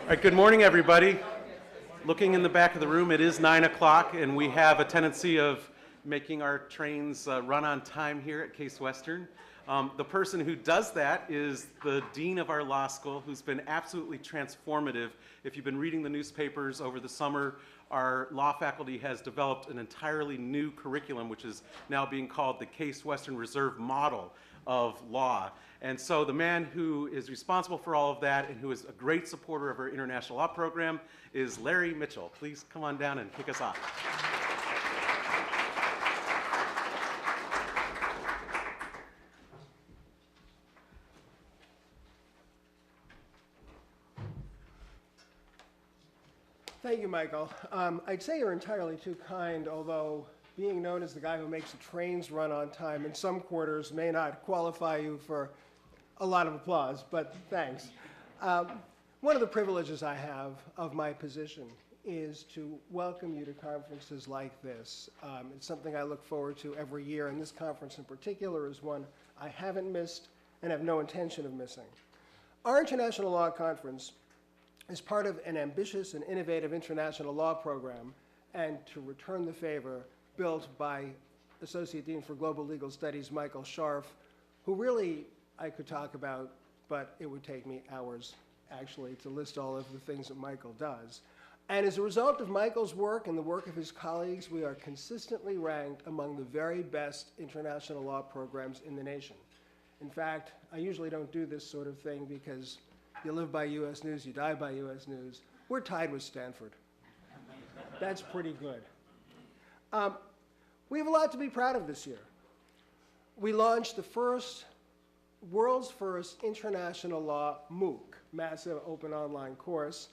All right, good morning, everybody. Looking in the back of the room, it is 9 o'clock, and we have a tendency of making our trains run on time here at Case Western. The person who does that is the dean of our law school, who's been absolutely transformative. If you've been reading the newspapers over the summer, our law faculty has developed an entirely new curriculum, which is now being called the Case Western Reserve Model of Law. And so the man who is responsible for all of that and who is a great supporter of our international law program is Larry Mitchell. Please come on down and kick us off. Thank you, Michael. I'd say you're entirely too kind, although being known as the guy who makes the trains run on time in some quarters may not qualify you for a lot of applause, but thanks. One of the privileges I have of my position is to welcome you to conferences like this. It's something I look forward to every year, and this conference in particular is one I haven't missed and have no intention of missing. Our International Law Conference is part of an ambitious and innovative international law program, and to return the favor, built by Associate Dean for Global Legal Studies, Michael Scharf, who really I could talk about, but it would take me hours, actually, to list all of the things that Michael does. And as a result of Michael's work and the work of his colleagues, we are consistently ranked among the very best international law programs in the nation. In fact, I usually don't do this sort of thing because you live by U.S. News, you die by U.S. News. We're tied with Stanford. That's pretty good. We have a lot to be proud of this year. We launched the world's first international law MOOC, Massive Open Online Course.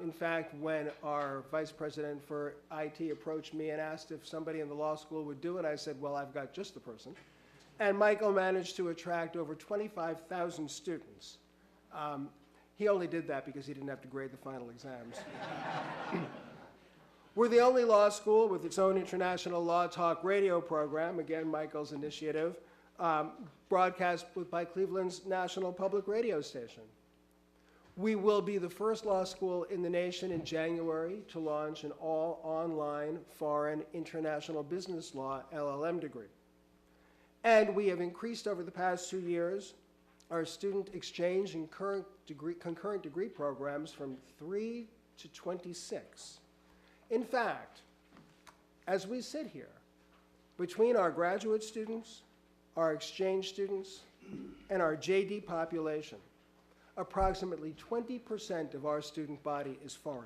In fact, when our vice president for IT approached me and asked if somebody in the law school would do it, I said, well, I've got just the person. And Michael managed to attract over 25,000 students. He only did that because he didn't have to grade the final exams. We're the only law school with its own international law talk radio program, again, Michael's initiative, broadcast by Cleveland's national public radio station. We will be the first law school in the nation in January to launch an all-online foreign international business law LLM degree. And we have increased over the past 2 years our student exchange and concurrent degree programs from 3 to 26. In fact, as we sit here, between our graduate students, our exchange students, and our JD population, approximately 20% of our student body is foreign.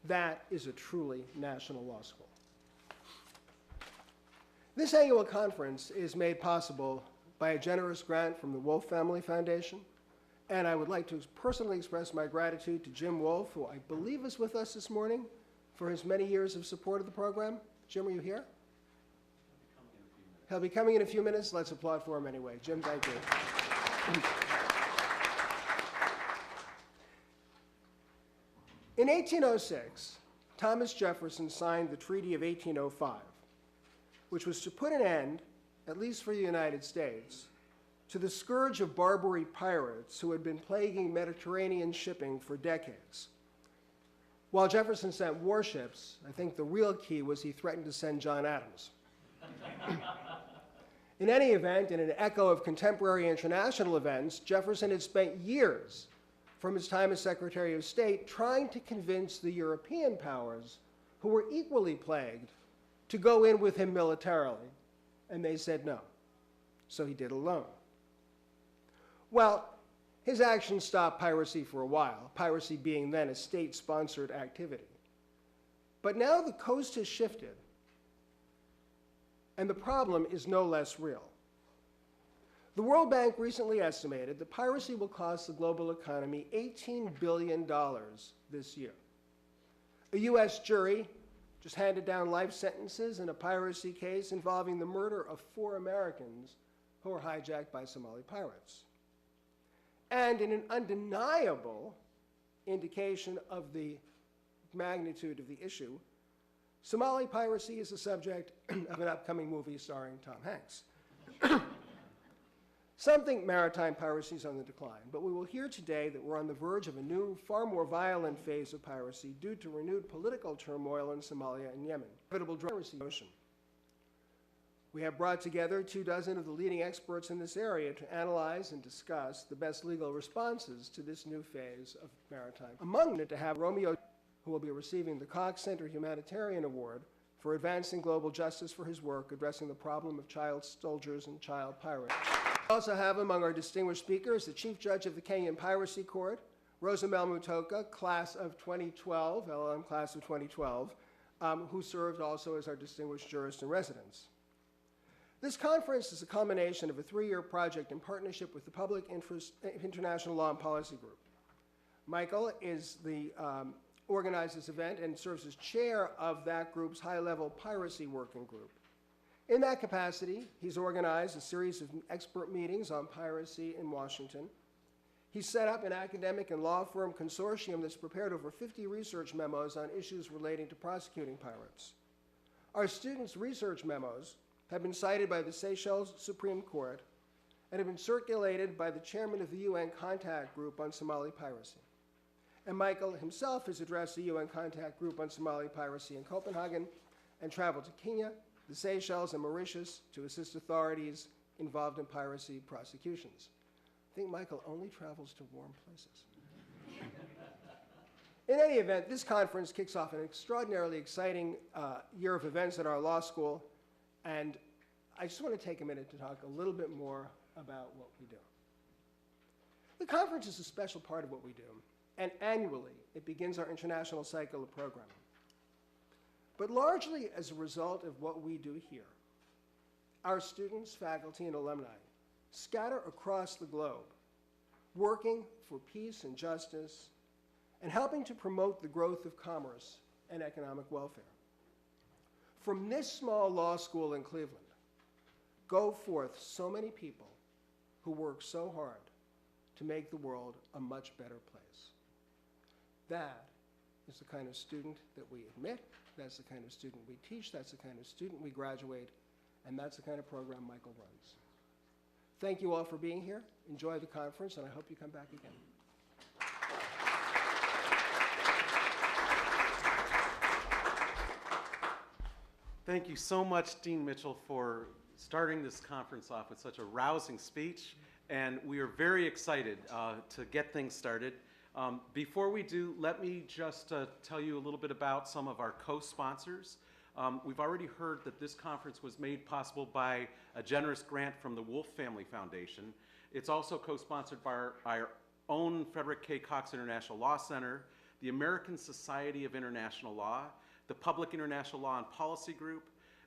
That is a truly national law school. This annual conference is made possible by a generous grant from the Wolf Family Foundation, and I would like to personally express my gratitude to Jim Wolf, who I believe is with us this morning, for his many years of support of the program. Jim, are you here? He'll be coming in a few minutes. Let's applaud for him anyway. Jim, thank you. In 1806, Thomas Jefferson signed the Treaty of 1805, which was to put an end, at least for the United States, to the scourge of Barbary pirates who had been plaguing Mediterranean shipping for decades. While Jefferson sent warships, I think the real key was he threatened to send John Adams. In any event, in an echo of contemporary international events, Jefferson had spent years from his time as Secretary of State trying to convince the European powers, who were equally plagued, to go in with him militarily, and they said no. So he did alone. Well, his actions stopped piracy for a while, piracy being then a state-sponsored activity. But now the coast has shifted, and the problem is no less real. The World Bank recently estimated that piracy will cost the global economy $18 billion this year. A U.S. jury just handed down life sentences in a piracy case involving the murder of 4 Americans who were hijacked by Somali pirates. And in an undeniable indication of the magnitude of the issue, Somali piracy is the subject of an upcoming movie starring Tom Hanks. Some think maritime piracy is on the decline, but we will hear today that we're on the verge of a new, far more violent phase of piracy due to renewed political turmoil in Somalia and Yemen. Inevitable piracy ocean. We have brought together 24 of the leading experts in this area to analyze and discuss the best legal responses to this new phase of maritime. Among them to have Romeo, who will be receiving the Cox Center Humanitarian Award for advancing global justice for his work addressing the problem of child soldiers and child pirates. We also have among our distinguished speakers the Chief Judge of the Kenyan Piracy Court, Rosamel Mutoka, class of 2012, LLM class of 2012, who served also as our distinguished jurist in residence. This conference is a culmination of a 3-year project in partnership with the Public Interest International Law and Policy Group. Michael organized this event and serves as chair of that group's high-level piracy working group. In that capacity, he's organized a series of expert meetings on piracy in Washington. He's set up an academic and law firm consortium that's prepared over 50 research memos on issues relating to prosecuting pirates. Our students' research memos have been cited by the Seychelles Supreme Court and have been circulated by the chairman of the UN Contact Group on Somali Piracy. And Michael himself has addressed the UN Contact Group on Somali Piracy in Copenhagen and traveled to Kenya, the Seychelles, and Mauritius to assist authorities involved in piracy prosecutions. I think Michael only travels to warm places. In any event, this conference kicks off an extraordinarily exciting year of events at our law school, and I just want to take a minute to talk a little bit more about what we do. The conference is a special part of what we do, and annually it begins our international cycle of programming. But largely as a result of what we do here, our students, faculty, and alumni scatter across the globe, working for peace and justice, and helping to promote the growth of commerce and economic welfare. From this small law school in Cleveland, go forth so many people who work so hard to make the world a much better place. That is the kind of student that we admit, that's the kind of student we teach, that's the kind of student we graduate, and that's the kind of program Michael runs. Thank you all for being here. Enjoy the conference, and I hope you come back again. Thank you so much, Dean Mitchell, for starting this conference off with such a rousing speech, and we are very excited to get things started. Before we do, let me just tell you a little bit about some of our co-sponsors. We've already heard that this conference was made possible by a generous grant from the Wolf Family Foundation. It's also co-sponsored by our own Frederick K. Cox International Law Center, the American Society of International Law, the Public International Law and Policy Group,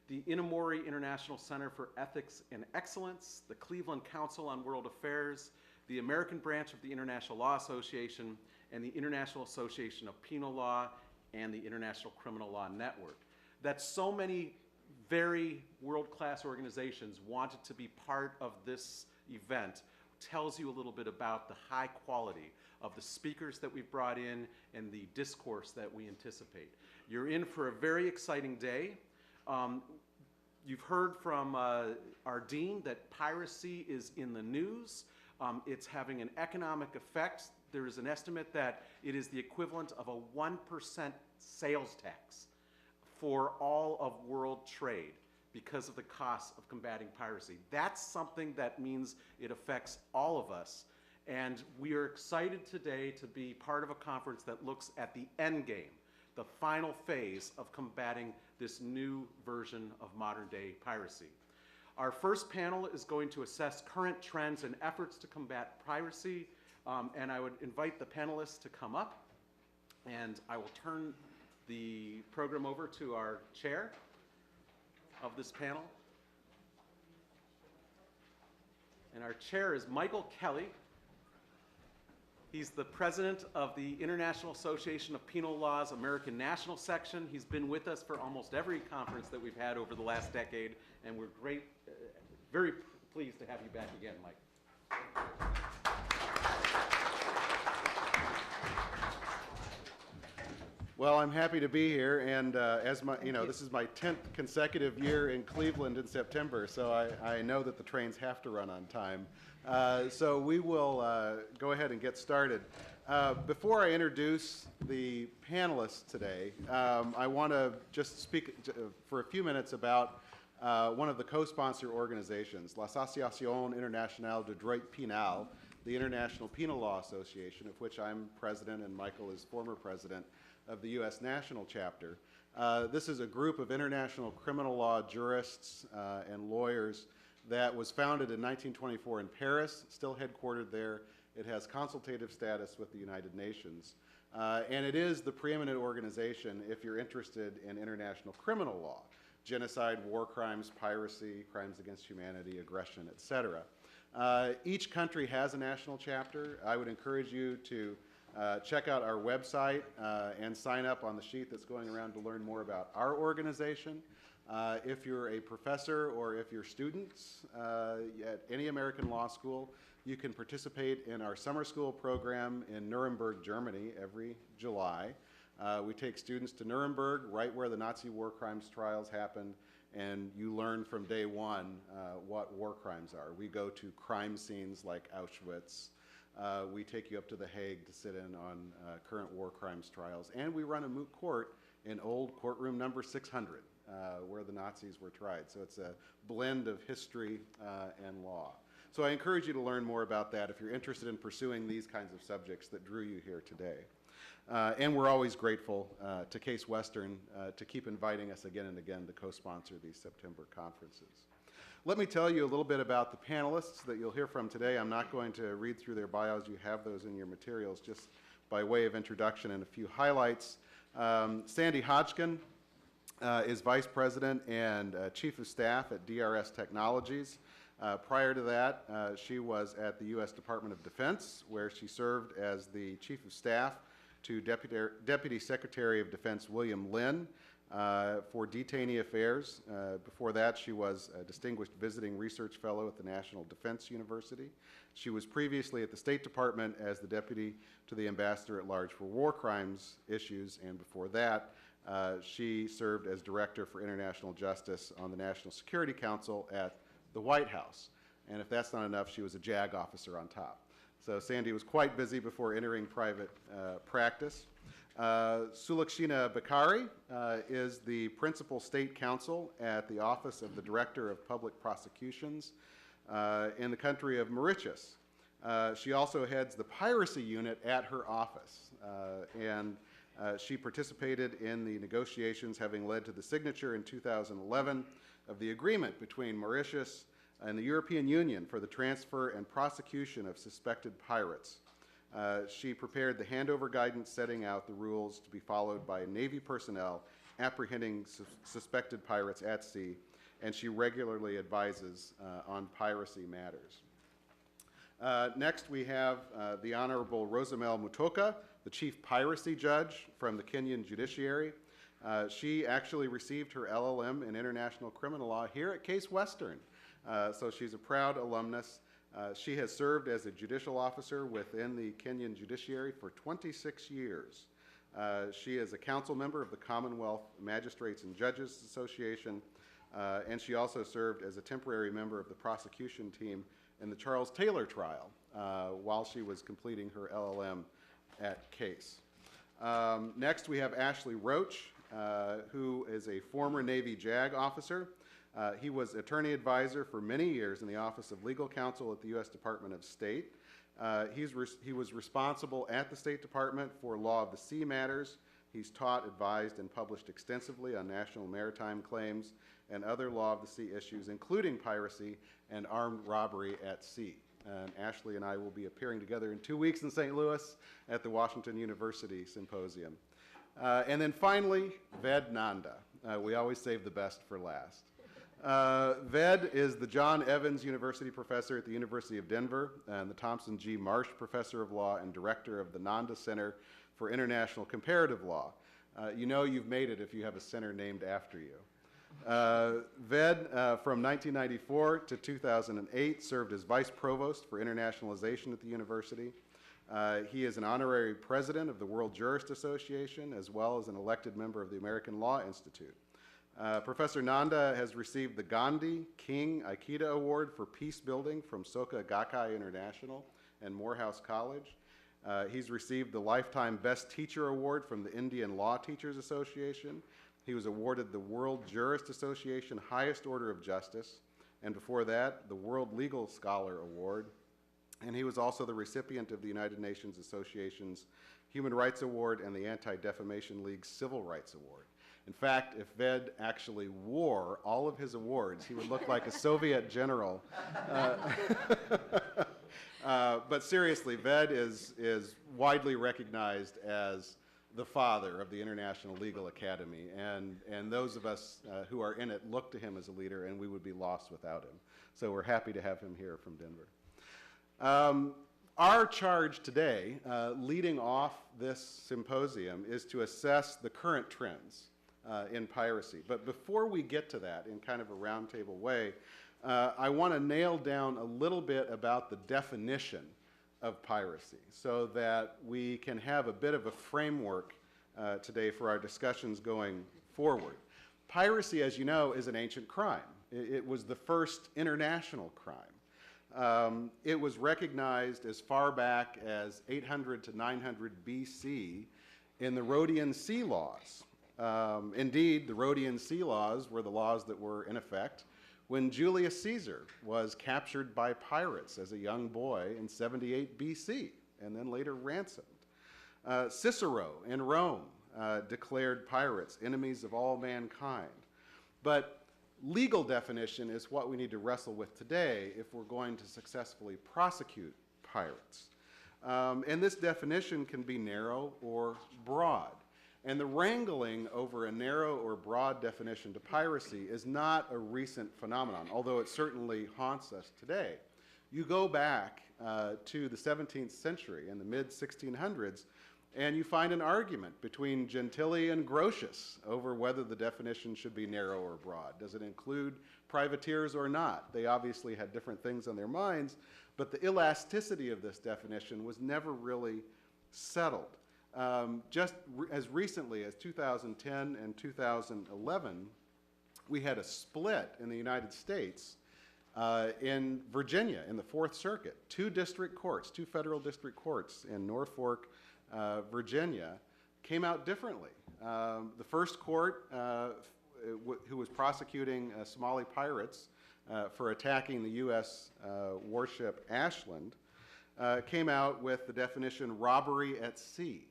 the Inamori International Center for Ethics and Excellence, the Cleveland Council on World Affairs, the American branch of the International Law Association, and the International Association of Penal Law, and the International Criminal Law Network. That so many very world-class organizations wanted to be part of this event tells you a little bit about the high quality of the speakers that we've brought in and the discourse that we anticipate. You're in for a very exciting day. You've heard from our dean that piracy is in the news. It's having an economic effect. There is an estimate that it is the equivalent of a 1% sales tax for all of world trade because of the cost of combating piracy. That's something that means it affects all of us. And we are excited today to be part of a conference that looks at the end game, the final phase of combating this new version of modern day piracy. Our first panel is going to assess current trends and efforts to combat piracy, and I would invite the panelists to come up, and I will turn the program over to our chair of this panel. And our chair is Michael Kelly. He's the president of the International Association of Penal Law's American National Section. He's been with us for almost every conference that we've had over the last decade, and we're very pleased to have you back again, Mike. Well, I'm happy to be here, and this is my 10th consecutive year in Cleveland in September, so I know that the trains have to run on time. So we will go ahead and get started. Before I introduce the panelists today, I want to just speak for a few minutes about one of the co-sponsor organizations, l'Association Internationale de Droit Pénal, the International Penal Law Association, of which I'm president and Michael is former president of the U.S. National Chapter. This is a group of international criminal law jurists and lawyers that was founded in 1924 in Paris, still headquartered there. It has consultative status with the United Nations. And it is the preeminent organization if you're interested in international criminal law, genocide, war crimes, piracy, crimes against humanity, aggression, etc. Each country has a national chapter. I would encourage you to check out our website and sign up on the sheet that's going around to learn more about our organization. If you're a professor or if you're students at any American law school, you can participate in our summer school program in Nuremberg, Germany, every July. We take students to Nuremberg, right where the Nazi war crimes trials happened, and you learn from day one what war crimes are. We go to crime scenes like Auschwitz. We take you up to The Hague to sit in on current war crimes trials, and we run a moot court in old courtroom number 600, where the Nazis were tried. So it's a blend of history and law. So I encourage you to learn more about that if you're interested in pursuing these kinds of subjects that drew you here today. And we're always grateful to Case Western to keep inviting us again and again to co-sponsor these September conferences. Let me tell you a little bit about the panelists that you'll hear from today. I'm not going to read through their bios. You have those in your materials. Just by way of introduction and a few highlights. Sandy Hodgkin is Vice President and Chief of Staff at DRS Technologies. Prior to that, she was at the U.S. Department of Defense, where she served as the Chief of Staff to Deputy Secretary of Defense William Lynn for detainee affairs. Before that, she was a Distinguished Visiting Research Fellow at the National Defense University. She was previously at the State Department as the Deputy to the Ambassador at Large for War Crimes issues, and before that, she served as Director for International Justice on the National Security Council at the White House. And if that's not enough, she was a JAG officer on top. So Sandy was quite busy before entering private practice. Sulakshina Bakari is the Principal State Counsel at the Office of the Director of Public Prosecutions in the country of Mauritius. She also heads the piracy unit at her office, and she participated in the negotiations having led to the signature in 2011 of the agreement between Mauritius and the European Union for the transfer and prosecution of suspected pirates. She prepared the handover guidance setting out the rules to be followed by Navy personnel apprehending suspected pirates at sea, and she regularly advises on piracy matters. Next, we have the Honorable Rosamel Mutoka, the Chief Piracy Judge from the Kenyan Judiciary. She actually received her LLM in International Criminal Law here at Case Western, so she's a proud alumnus. She has served as a judicial officer within the Kenyan Judiciary for 26 years. She is a council member of the Commonwealth Magistrates and Judges Association, and she also served as a temporary member of the prosecution team in the Charles Taylor trial while she was completing her LLM at Case. Next, we have Ashley Roach, who is a former Navy JAG officer. He was attorney advisor for many years in the Office of Legal Counsel at the U.S. Department of State. He was responsible at the State Department for law of the sea matters. He's taught, advised, and published extensively on national maritime claims and other law of the sea issues, including piracy and armed robbery at sea. And Ashley and I will be appearing together in 2 weeks in St. Louis at the Washington University Symposium. And then finally, Ved Nanda. We always save the best for last. Ved is the John Evans University Professor at the University of Denver and the Thompson G. Marsh Professor of Law and Director of the Nanda Center for International Comparative Law. You know you've made it if you have a center named after you. Ved, from 1994 to 2008, served as Vice Provost for Internationalization at the university. He is an honorary president of the World Jurist Association, as well as an elected member of the American Law Institute. Professor Nanda has received the Gandhi King Aikida Award for Peace Building from Soka Gakkai International and Morehouse College. He's received the Lifetime Best Teacher Award from the Indian Law Teachers Association. He was awarded the World Jurist Association Highest Order of Justice, and before that, the World Legal Scholar Award. And he was also the recipient of the United Nations Association's Human Rights Award and the Anti-Defamation League's Civil Rights Award. In fact, if Ved actually wore all of his awards, he would look like a Soviet general. But seriously, Ved is widely recognized as the father of the International Legal Academy, and those of us who are in it look to him as a leader, and we would be lost without him. So we're happy to have him here from Denver. Our charge today, leading off this symposium, is to assess the current trends in piracy. But before we get to that in kind of a roundtable way, I want to nail down a little bit about the definition of piracy so that we can have a bit of a framework today for our discussions going forward. Piracy, as you know, is an ancient crime. It was the first international crime. It was recognized as far back as 800 to 900 BC in the Rhodian Sea Laws. Indeed, the Rhodian Sea Laws were the laws that were in effect when Julius Caesar was captured by pirates as a young boy in 78 BC and then later ransomed. Cicero in Rome declared pirates enemies of all mankind. But legal definition is what we need to wrestle with today if we're going to successfully prosecute pirates. And this definition can be narrow or broad. And the wrangling over a narrow or broad definition to piracy is not a recent phenomenon, although it certainly haunts us today. You go back to the 17th century in the mid-1600s, and you find an argument between Gentili and Grotius over whether the definition should be narrow or broad. Does it include privateers or not? They obviously had different things on their minds, but the elasticity of this definition was never really settled. Just as recently as 2010 and 2011, we had a split in the United States in Virginia, in the Fourth Circuit. Two federal district courts in Norfolk, Virginia, came out differently. The first court, who was prosecuting Somali pirates for attacking the U.S. warship Ashland, came out with the definition robbery at sea.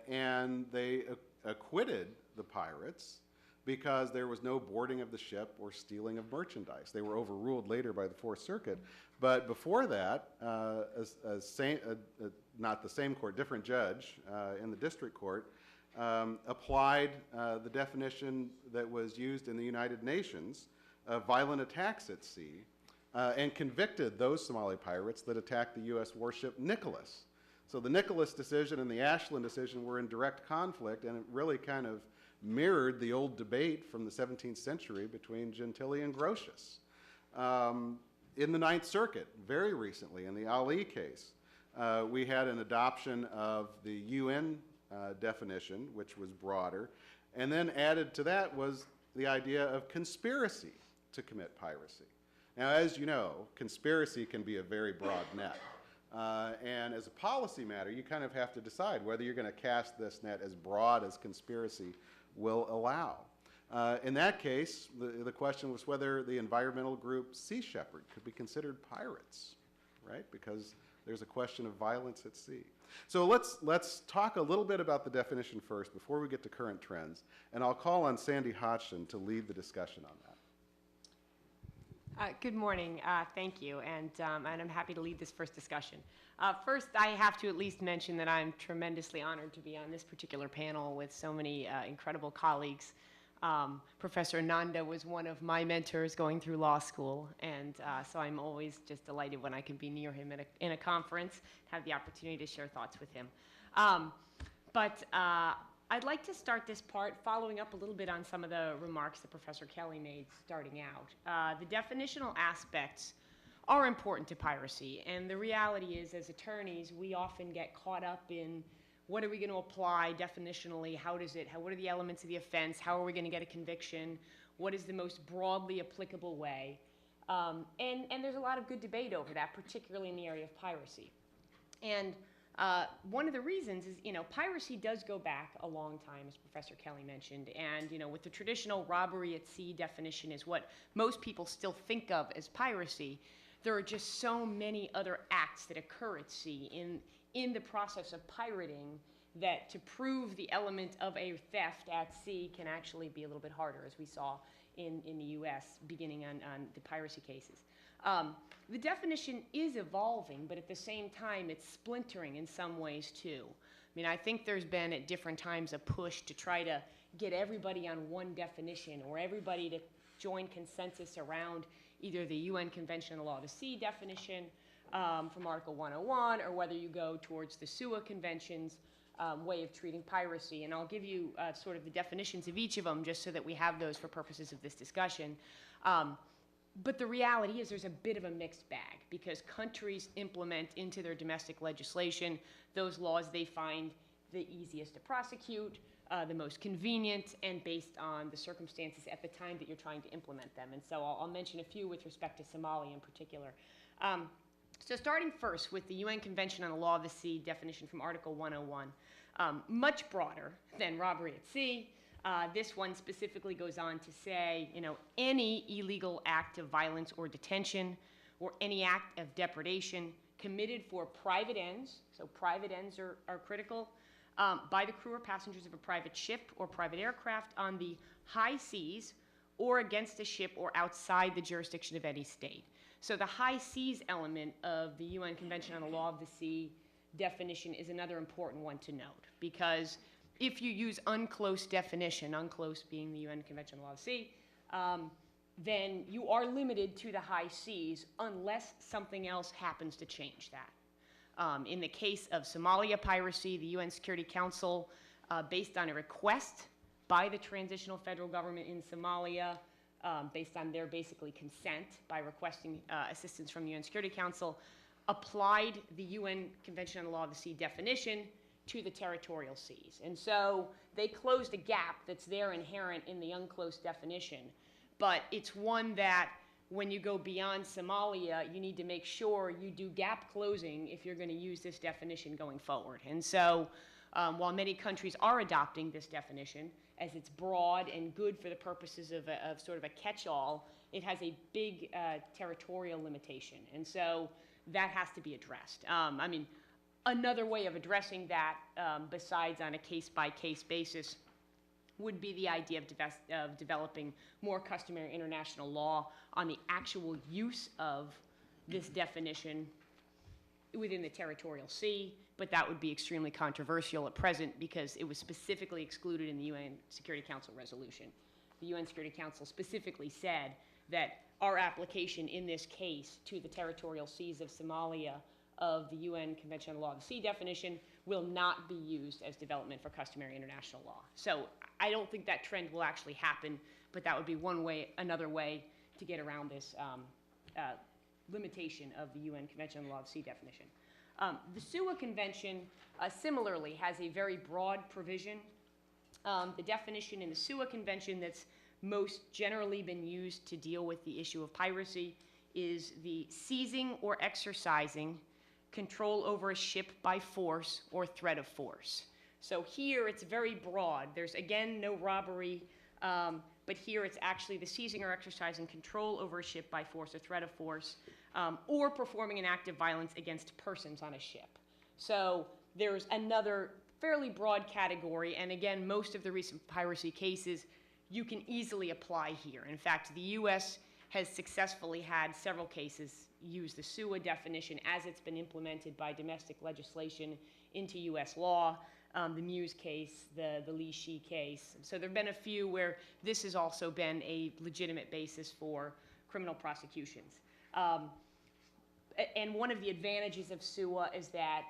And they acquitted the pirates because there was no boarding of the ship or stealing of merchandise. They were overruled later by the Fourth Circuit. But before that, not the same court, different judge in the district court, applied the definition that was used in the United Nations of violent attacks at sea and convicted those Somali pirates that attacked the U.S. warship Nicholas. So the Nicholas decision and the Ashland decision were in direct conflict, and it really kind of mirrored the old debate from the 17th century between Gentili and Grotius. In the Ninth Circuit, very recently, in the Ali case, we had an adoption of the UN definition, which was broader, and then added to that was the idea of conspiracy to commit piracy. Now, as you know, conspiracy can be a very broad net. And as a policy matter, you kind of have to decide whether you're going to cast this net as broad as conspiracy will allow. In that case, the question was whether the environmental group Sea Shepherd could be considered pirates, right? Because there's a question of violence at sea. So let's talk a little bit about the definition first before we get to current trends, and I'll call on Sandy Hodgson to lead the discussion on that. Good morning. Thank you, and I'm happy to lead this first discussion. First, I have to at least mention that I'm tremendously honored to be on this particular panel with so many incredible colleagues. Professor Nanda was one of my mentors going through law school, and so I'm always just delighted when I can be near him in a conference, have the opportunity to share thoughts with him. I'd like to start this part following up a little bit on some of the remarks that Professor Kelly made starting out. The definitional aspects are important to piracy, and the reality is, as attorneys, we often get caught up in what are we going to apply definitionally? What are the elements of the offense? How are we going to get a conviction? What is the most broadly applicable way? And there's a lot of good debate over that, particularly in the area of piracy. And one of the reasons is, piracy does go back a long time, as Professor Kelly mentioned. And, with the traditional robbery at sea definition is what most people still think of as piracy, there are just so many other acts that occur at sea in the process of pirating that to prove the element of a theft at sea can actually be a little bit harder, as we saw in the U.S. beginning on the piracy cases. The definition is evolving, but at the same time, it's splintering in some ways too. I think there's been at different times a push to try to get everybody on one definition or everybody to join consensus around either the UN Convention on the Law of the Sea definition from Article 101 or whether you go towards the SUA Convention's way of treating piracy. And I'll give you sort of the definitions of each of them just so that we have those for purposes of this discussion. But the reality is there's a bit of a mixed bag because countries implement into their domestic legislation those laws they find the easiest to prosecute, the most convenient, and based on the circumstances at the time that you're trying to implement them. And so I'll mention a few with respect to Somalia in particular. So starting first with the UN Convention on the Law of the Sea definition from Article 101, much broader than robbery at sea. This one specifically goes on to say, any illegal act of violence or detention or any act of depredation committed for private ends, so private ends are critical, by the crew or passengers of a private ship or private aircraft on the high seas or against a ship or outside the jurisdiction of any state. So the high seas element of the UN Convention on the Law of the Sea definition is another important one to note because if you use UNCLOS definition, UNCLOS being the UN Convention on the Law of the Sea, then you are limited to the high seas unless something else happens to change that. In the case of Somalia piracy, the UN Security Council, based on a request by the transitional federal government in Somalia, based on their basically consent by requesting assistance from the UN Security Council, applied the UN Convention on the Law of the Sea definition to the territorial seas. And so they closed a gap that's there inherent in the UNCLOS definition, but it's one that when you go beyond Somalia, you need to make sure you do gap closing if you're going to use this definition going forward. And so while many countries are adopting this definition, as it's broad and good for the purposes of sort of a catch-all, it has a big territorial limitation. And so that has to be addressed. Another way of addressing that, besides on a case-by-case basis, would be the idea of developing more customary international law on the actual use of this definition within the territorial sea, but that would be extremely controversial at present because it was specifically excluded in the UN Security Council resolution. The UN Security Council specifically said that our application in this case to the territorial seas of Somalia of the UN Convention on the Law of the Sea definition will not be used as development for customary international law. So I don't think that trend will actually happen, but that would be another way to get around this limitation of the UN Convention on the Law of the Sea definition. The SUA Convention similarly has a very broad provision. The definition in the SUA Convention that's most generally been used to deal with the issue of piracy is the seizing or exercising control over a ship by force or threat of force. So here it's very broad. There's again no robbery, but here it's actually the seizing or exercising control over a ship by force or threat of force, or performing an act of violence against persons on a ship. So there's another fairly broad category, and again, most of the recent piracy cases you can easily apply here. In fact, the U.S. has successfully had several cases use the SUA definition as it's been implemented by domestic legislation into U.S. law. The Muse case, the Li Shi case. So there have been a few where this has also been a legitimate basis for criminal prosecutions. And one of the advantages of SUA is that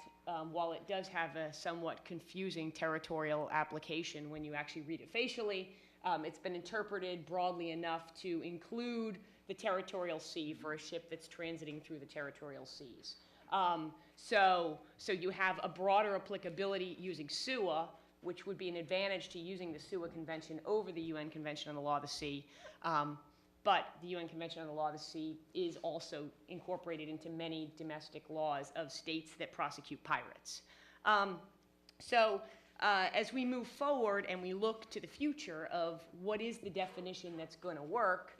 while it does have a somewhat confusing territorial application when you actually read it facially, it's been interpreted broadly enough to include the territorial sea for a ship that's transiting through the territorial seas. So you have a broader applicability using SUA, which would be an advantage to using the SUA Convention over the UN Convention on the Law of the Sea. But the UN Convention on the Law of the Sea is also incorporated into many domestic laws of states that prosecute pirates. As we move forward and we look to the future of what is the definition that's going to work,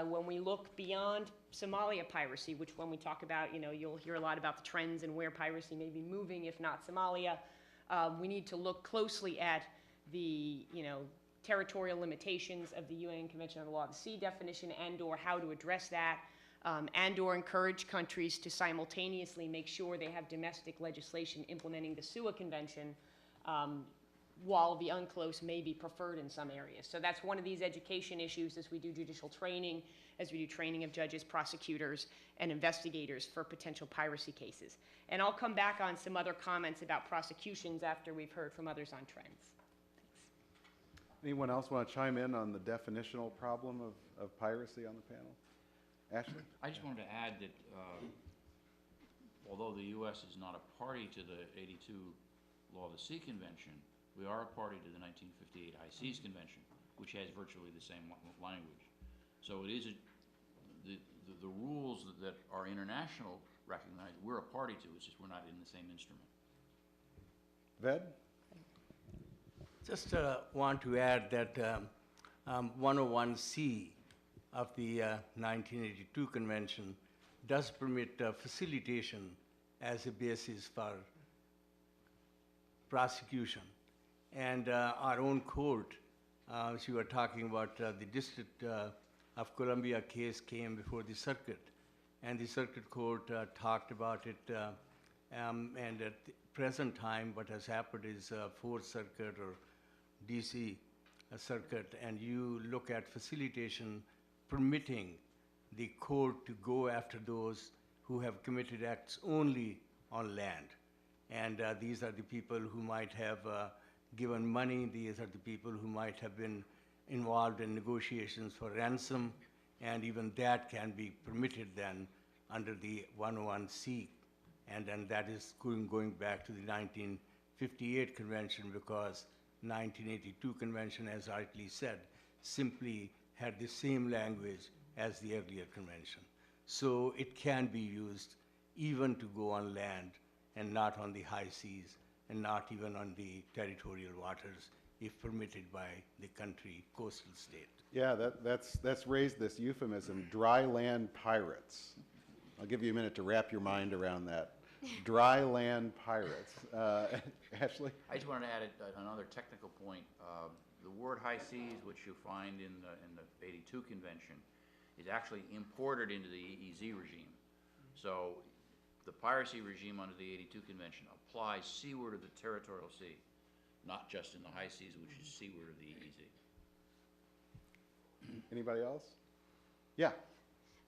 when we look beyond Somalia piracy, which when we talk about, you'll hear a lot about the trends and where piracy may be moving, if not Somalia, we need to look closely at the, territorial limitations of the UN Convention on the Law of the Sea definition and/or how to address that, and/or encourage countries to simultaneously make sure they have domestic legislation implementing the SUA Convention, while the UNCLOS may be preferred in some areas. So that's one of these education issues as we do judicial training, as we do training of judges, prosecutors, and investigators for potential piracy cases. And I'll come back on some other comments about prosecutions after we've heard from others on trends. Anyone else want to chime in on the definitional problem of piracy on the panel? Ashley? I just wanted to add that although the U.S. is not a party to the 82 Law of the Sea Convention, we are a party to the 1958 High Seas Convention, which has virtually the same language. So it is the rules that are international recognized, we're a party to, it's just we're not in the same instrument. Ved? Just want to add that 101C of the 1982 convention does permit facilitation as a basis for prosecution. And our own court, as you were talking about, the District of Columbia case came before the circuit, and the circuit court talked about it, and at the present time what has happened is Fourth Circuit or DC circuit, and you look at facilitation permitting the court to go after those who have committed acts only on land. And these are the people who might have given money, these are the people who might have been involved in negotiations for ransom, and even that can be permitted then under the 101C. And then that is going back to the 1958 convention, because 1982 convention, as rightly said, simply had the same language as the earlier convention. So it can be used even to go on land and not on the high seas and not even on the territorial waters if permitted by the country coastal state. Yeah, that's raised this euphemism, dry land pirates. I'll give you a minute to wrap your mind around that. Dry land pirates. Ashley? I just wanted to add another technical point. The word high seas, which you find in the 82 convention, is actually imported into the EEZ regime. So the piracy regime under the 82 convention applies seaward of the territorial sea, not just in the high seas, which is seaward of the EEZ. Anybody else? Yeah.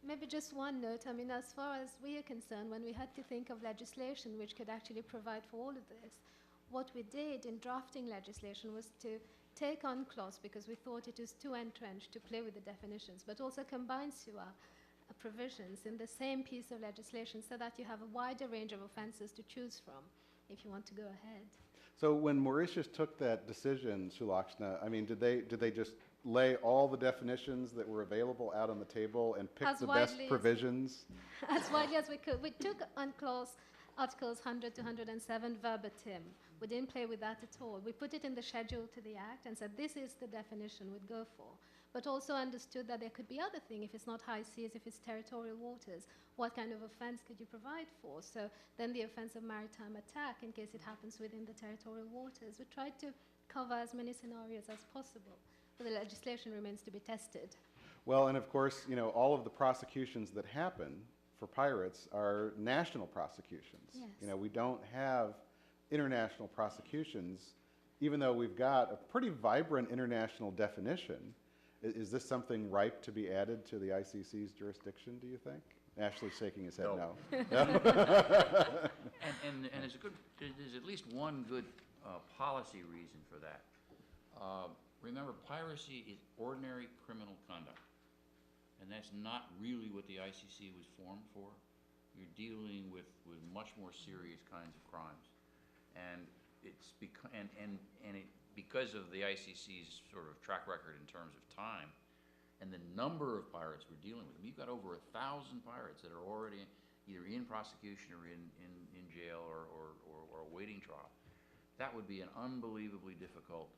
Maybe just one note. I mean, as far as we are concerned, when we had to think of legislation which could actually provide for all of this, what we did in drafting legislation was to take UNCLOS, because we thought it was too entrenched to play with the definitions, but also combine SUA provisions in the same piece of legislation so that you have a wider range of offenses to choose from if you want to go ahead. So when Mauritius took that decision, Sulakshna, I mean, did they just lay all the definitions that were available out on the table and pick the best provisions? As widely as we could. We took UNCLOS Articles 100 to 107 verbatim. We didn't play with that at all. We put it in the schedule to the Act and said this is the definition we'd go for, but also understood that there could be other things. If it's not high seas, if it's territorial waters, what kind of offense could you provide for? So then the offense of maritime attack in case it happens within the territorial waters. We tried to cover as many scenarios as possible, but the legislation remains to be tested. Well, and of course, you know, all of the prosecutions that happen for pirates are national prosecutions. Yes. You know, we don't have international prosecutions, even though we've got a pretty vibrant international definition. Is this something ripe to be added to the ICC's jurisdiction, do you think? Ashley's shaking his head no. And there's at least one good policy reason for that. Remember, piracy is ordinary criminal conduct, and that's not really what the ICC was formed for. you're dealing with much more serious kinds of crimes. And it's because of the ICC's sort of track record in terms of time and the number of pirates we're dealing with. I mean, you've got over 1,000 pirates that are already either in prosecution or in jail or awaiting trial. That would be an unbelievably difficult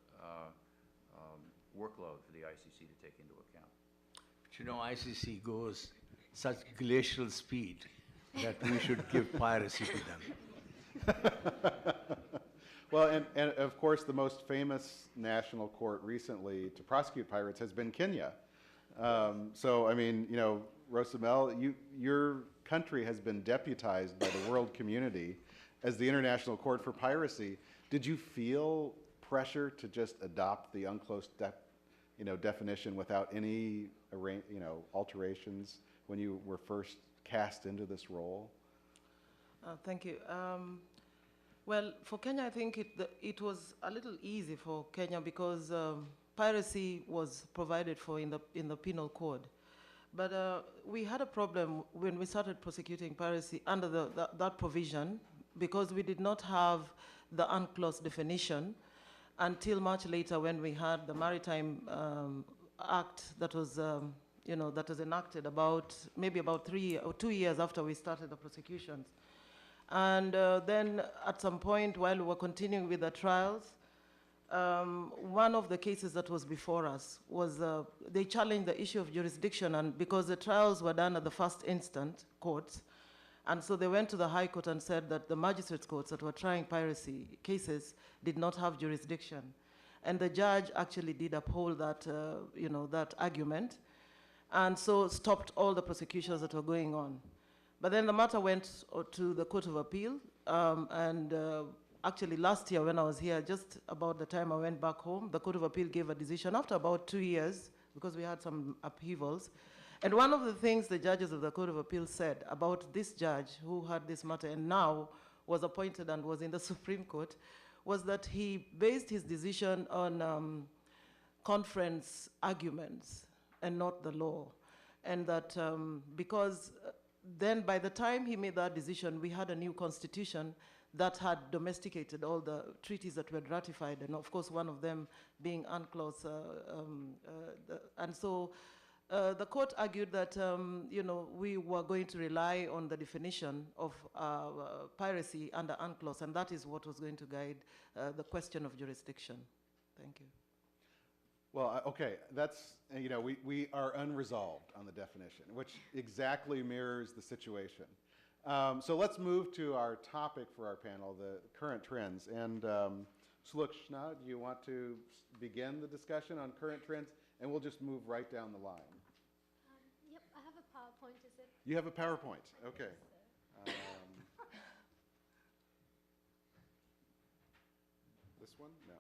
workload for the ICC to take into account. But you know, ICC goes such glacial speed that we should give piracy to them. Well, and of course, the most famous national court recently to prosecute pirates has been Kenya. So, I mean, you know, Rosamel, your country has been deputized by the world community as the International Court for Piracy. Did you feel pressure to just adopt the UNCLOS definition without any alterations when you were first cast into this role? Thank you. Well, for Kenya, I think it was a little easy for Kenya because piracy was provided for in the penal code. But we had a problem when we started prosecuting piracy under that provision because we did not have the UNCLOS definition until much later when we had the Maritime Act that was, that was enacted maybe about 3 or 2 years after we started the prosecutions. And then at some point while we were continuing with the trials, one of the cases that was before us was they challenged the issue of jurisdiction, and because the trials were done at the first instant courts, and so they went to the High Court and said that the magistrates courts that were trying piracy cases did not have jurisdiction. And the judge actually did uphold that, that argument, and so stopped all the prosecutions that were going on. But then the matter went to the Court of Appeal, and actually last year when I was here, just about the time I went back home, the Court of Appeal gave a decision after about 2 years, because we had some upheavals. And one of the things the judges of the Court of Appeal said about this judge who had this matter and now was appointed and was in the Supreme Court was that he based his decision on conference arguments and not the law. And that because then by the time he made that decision, we had a new constitution that had domesticated all the treaties that were ratified, and of course one of them being UNCLOS. And so the court argued that we were going to rely on the definition of piracy under UNCLOS, and that is what was going to guide the question of jurisdiction. Thank you. Well, okay, that's, we are unresolved on the definition, which exactly mirrors the situation. So let's move to our topic for our panel, the current trends. And Sulukshna, do you want to begin the discussion on current trends? And we'll just move right down the line. Yep, I have a PowerPoint, is it? You have a PowerPoint, okay. This one? No.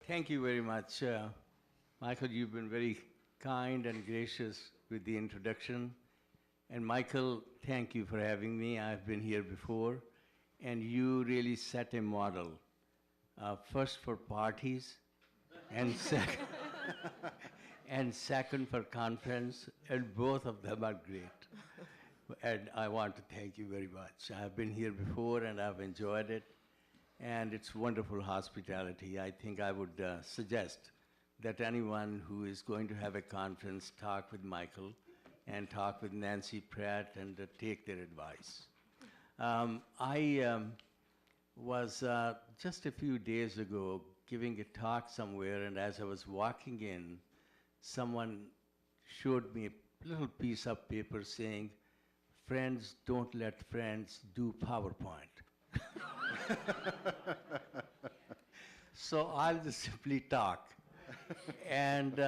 Thank you very much. Michael, you've been very kind and gracious with the introduction. And Michael, thank you for having me. I've been here before, and you really set a model. First for parties, and second, and second for conference, and both of them are great. And I want to thank you very much. I've been here before, and I've enjoyed it, and it's wonderful hospitality. I think I would suggest that anyone who is going to have a conference talk with Michael and talk with Nancy Pratt and take their advice. I was just a few days ago giving a talk somewhere, and as I was walking in, someone showed me a little piece of paper saying, "Friends don't let friends do PowerPoint." So I'll just simply talk. And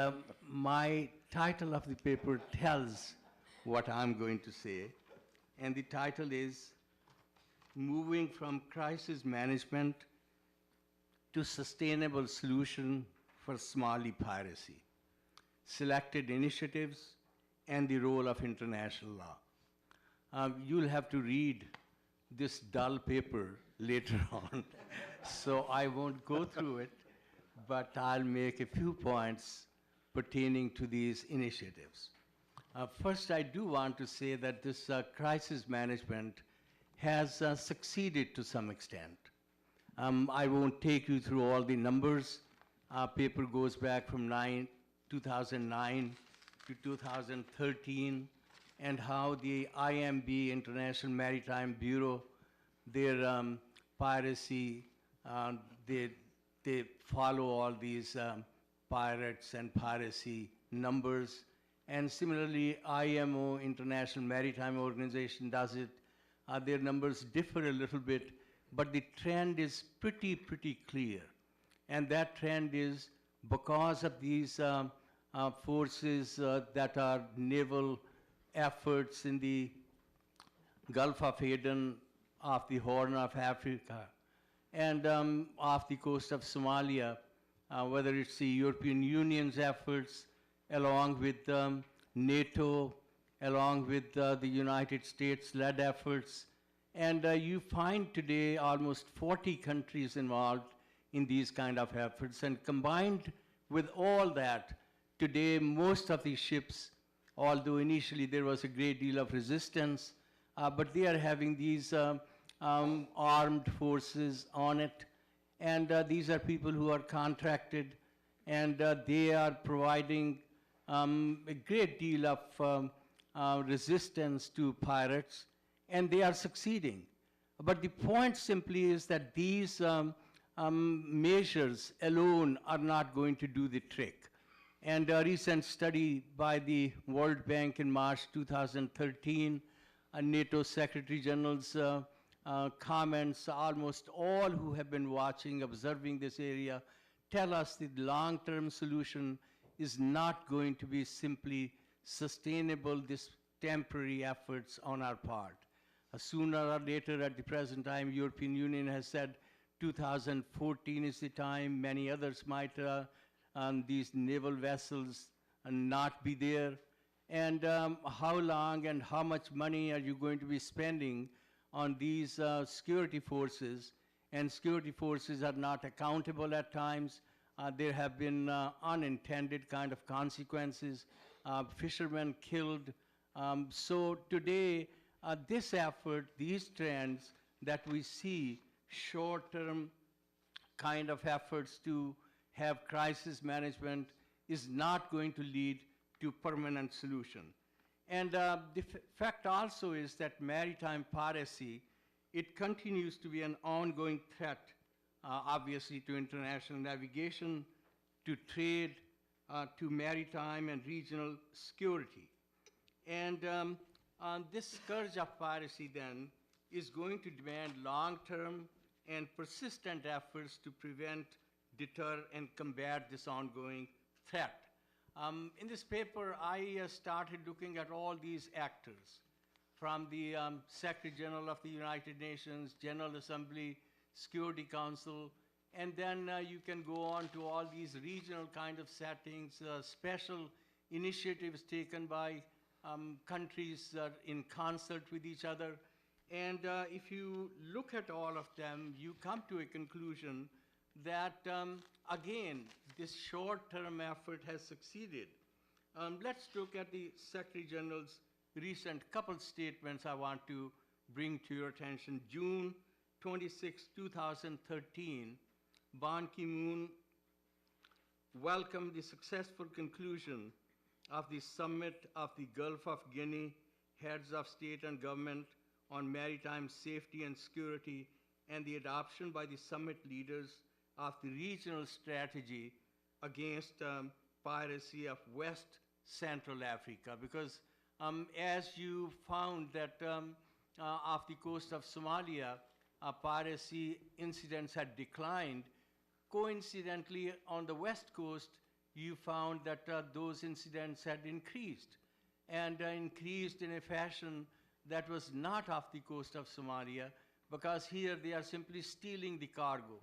my title of the paper tells what I'm going to say. And the title is Moving from Crisis Management to Sustainable Solution for Somali Piracy, Selected Initiatives and the Role of International Law. You'll have to read this dull paper later on, so I won't go through it, but I'll make a few points pertaining to these initiatives. First, I do want to say that this crisis management has succeeded to some extent. I won't take you through all the numbers. Our paper goes back from 2009 to 2013, and how the IMB, International Maritime Bureau, their piracy, they follow all these pirates and piracy numbers. And similarly, IMO, International Maritime Organization, does it. Their numbers differ a little bit, but the trend is pretty clear. And that trend is because of these forces that are naval efforts in the Gulf of Aden, off the Horn of Africa, and off the coast of Somalia, whether it's the European Union's efforts, along with NATO, along with the United States-led efforts. And you find today almost 40 countries involved in these kind of efforts. And combined with all that, today most of these ships, although initially there was a great deal of resistance, but they are having these armed forces on it. And these are people who are contracted, and they are providing a great deal of resistance to pirates, and they are succeeding. But the point simply is that these measures alone are not going to do the trick. And a recent study by the World Bank in March 2013, NATO Secretary General's comments, almost all who have been watching, observing this area, tell us the long-term solution is not going to be simply sustainable, this temporary efforts on our part. Sooner or later, at the present time, European Union has said 2014 is the time. Many others might, these naval vessels not be there. And how long and how much money are you going to be spending on these security forces? And security forces are not accountable at times. There have been unintended kind of consequences, fishermen killed. So today, this effort, these trends that we see, short-term kind of efforts to have crisis management, is not going to lead to permanent solution. And the fact also is that maritime piracy, it continues to be an ongoing threat, obviously, to international navigation, to trade, to maritime and regional security. And this scourge of piracy then is going to demand long-term and persistent efforts to prevent, deter, and combat this ongoing threat. In this paper, I started looking at all these actors, from the Secretary General of the United Nations, General Assembly, Security Council, And then you can go on to all these regional kind of settings, special initiatives taken by countries in concert with each other. And if you look at all of them, you come to a conclusion that, again, this short-term effort has succeeded. Let's look at the Secretary General's recent couple statements I want to bring to your attention. June 26, 2013, Ban Ki-moon welcomed the successful conclusion of the summit of the Gulf of Guinea heads of state and government on maritime safety and security, and the adoption by the summit leaders of the regional strategy against piracy of West Central Africa. Because as you found that off the coast of Somalia, piracy incidents had declined, coincidentally on the west coast, you found that those incidents had increased, and increased in a fashion that was not off the coast of Somalia, because here they are simply stealing the cargo.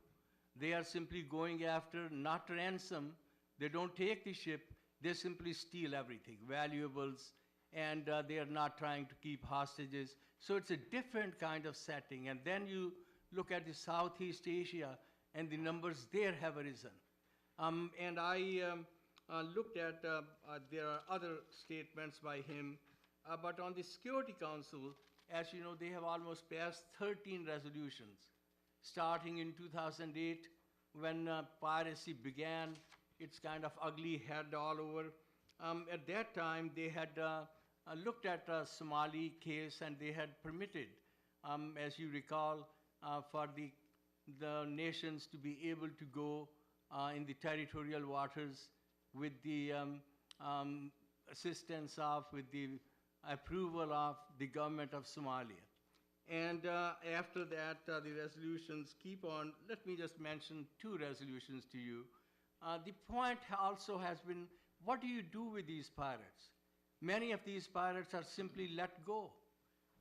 They are simply going after, not ransom, they don't take the ship, they simply steal everything, valuables, and they are not trying to keep hostages. So it's a different kind of setting. And then you look at the Southeast Asia, and the numbers there have arisen. And I looked at, there are other statements by him, but on the Security Council, as you know, they have almost passed 13 resolutions, starting in 2008, when piracy began its kind of ugly head all over. At that time, they had looked at a Somali case, and they had permitted, as you recall, for the nations to be able to go in the territorial waters with the assistance of, with the approval of the government of Somalia. And after that, the resolutions keep on. Let me just mention two resolutions to you. The point also has been, what do you do with these pirates? Many of these pirates are simply let go.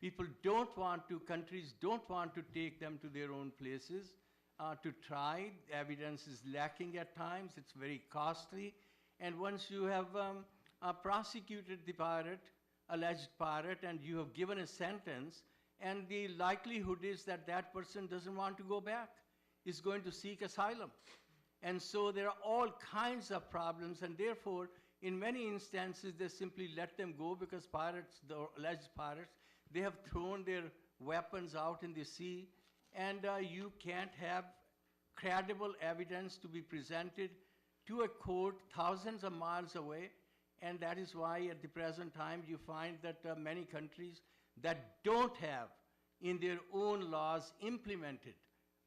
People don't want to, countries don't want to take them to their own places to try. Evidence is lacking at times. It's very costly. And once you have prosecuted the pirate, alleged pirate, and you have given a sentence, and the likelihood is that that person doesn't want to go back, is going to seek asylum. And so there are all kinds of problems, and therefore, in many instances, they simply let them go because pirates, the alleged pirates, they have thrown their weapons out in the sea, and you can't have credible evidence to be presented to a court thousands of miles away. And that is why at the present time you find that many countries that don't have in their own laws implemented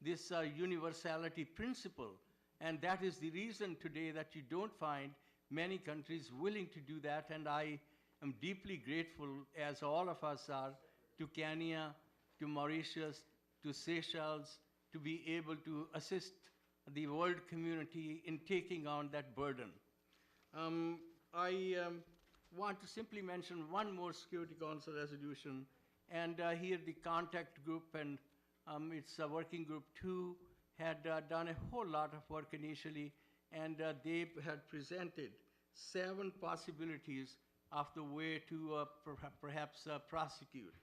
this universality principle. And that is the reason today that you don't find many countries willing to do that. And I am deeply grateful, as all of us are, to Kenya, to Mauritius, to Seychelles, to be able to assist the world community in taking on that burden. I want to simply mention one more Security Council resolution, and here the contact group and its working group 2 had done a whole lot of work initially, and they had presented 7 possibilities of the way to perhaps prosecute.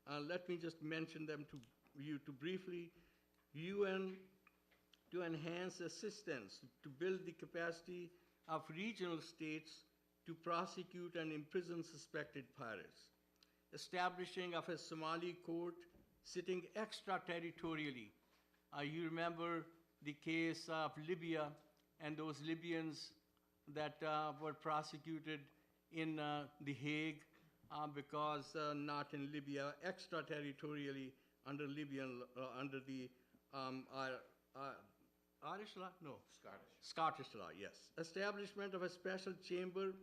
Let me just mention them to you to briefly. UN to enhance assistance to build the capacity of regional states to prosecute and imprison suspected pirates. Establishing of a Somali court sitting extraterritorially. You remember the case of Libya and those Libyans that were prosecuted in The Hague because not in Libya, extraterritorially under Libyan, under the Irish law? No. Scottish law, yes. Establishment of a special chamber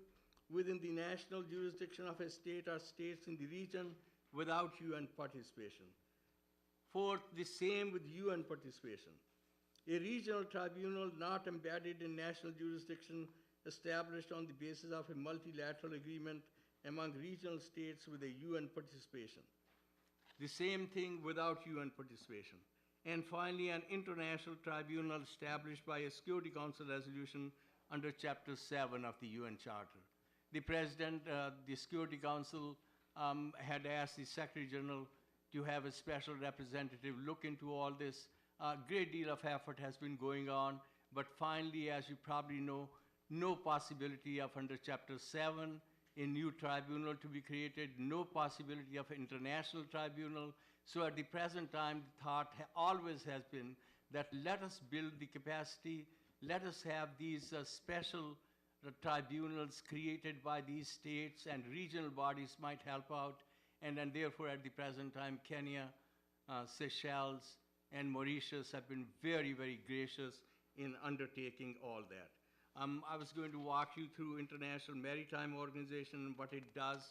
within the national jurisdiction of a state or states in the region without UN participation. Fourth, the same with UN participation. A regional tribunal not embedded in national jurisdiction established on the basis of a multilateral agreement among regional states with a UN participation. The same thing without UN participation. And finally, an international tribunal established by a Security Council resolution under Chapter 7 of the UN Charter. The President, the Security Council had asked the Secretary General to have a special representative look into all this. A great deal of effort has been going on, but finally, as you probably know, no possibility of under Chapter 7 a new tribunal to be created, no possibility of an international tribunal. So at the present time, the thought always has been that let us build the capacity, let us have these special tribunals created by these states, and regional bodies might help out. And then therefore at the present time, Kenya, Seychelles, and Mauritius have been very, very gracious in undertaking all that. I was going to walk you through International Maritime Organization and what it does,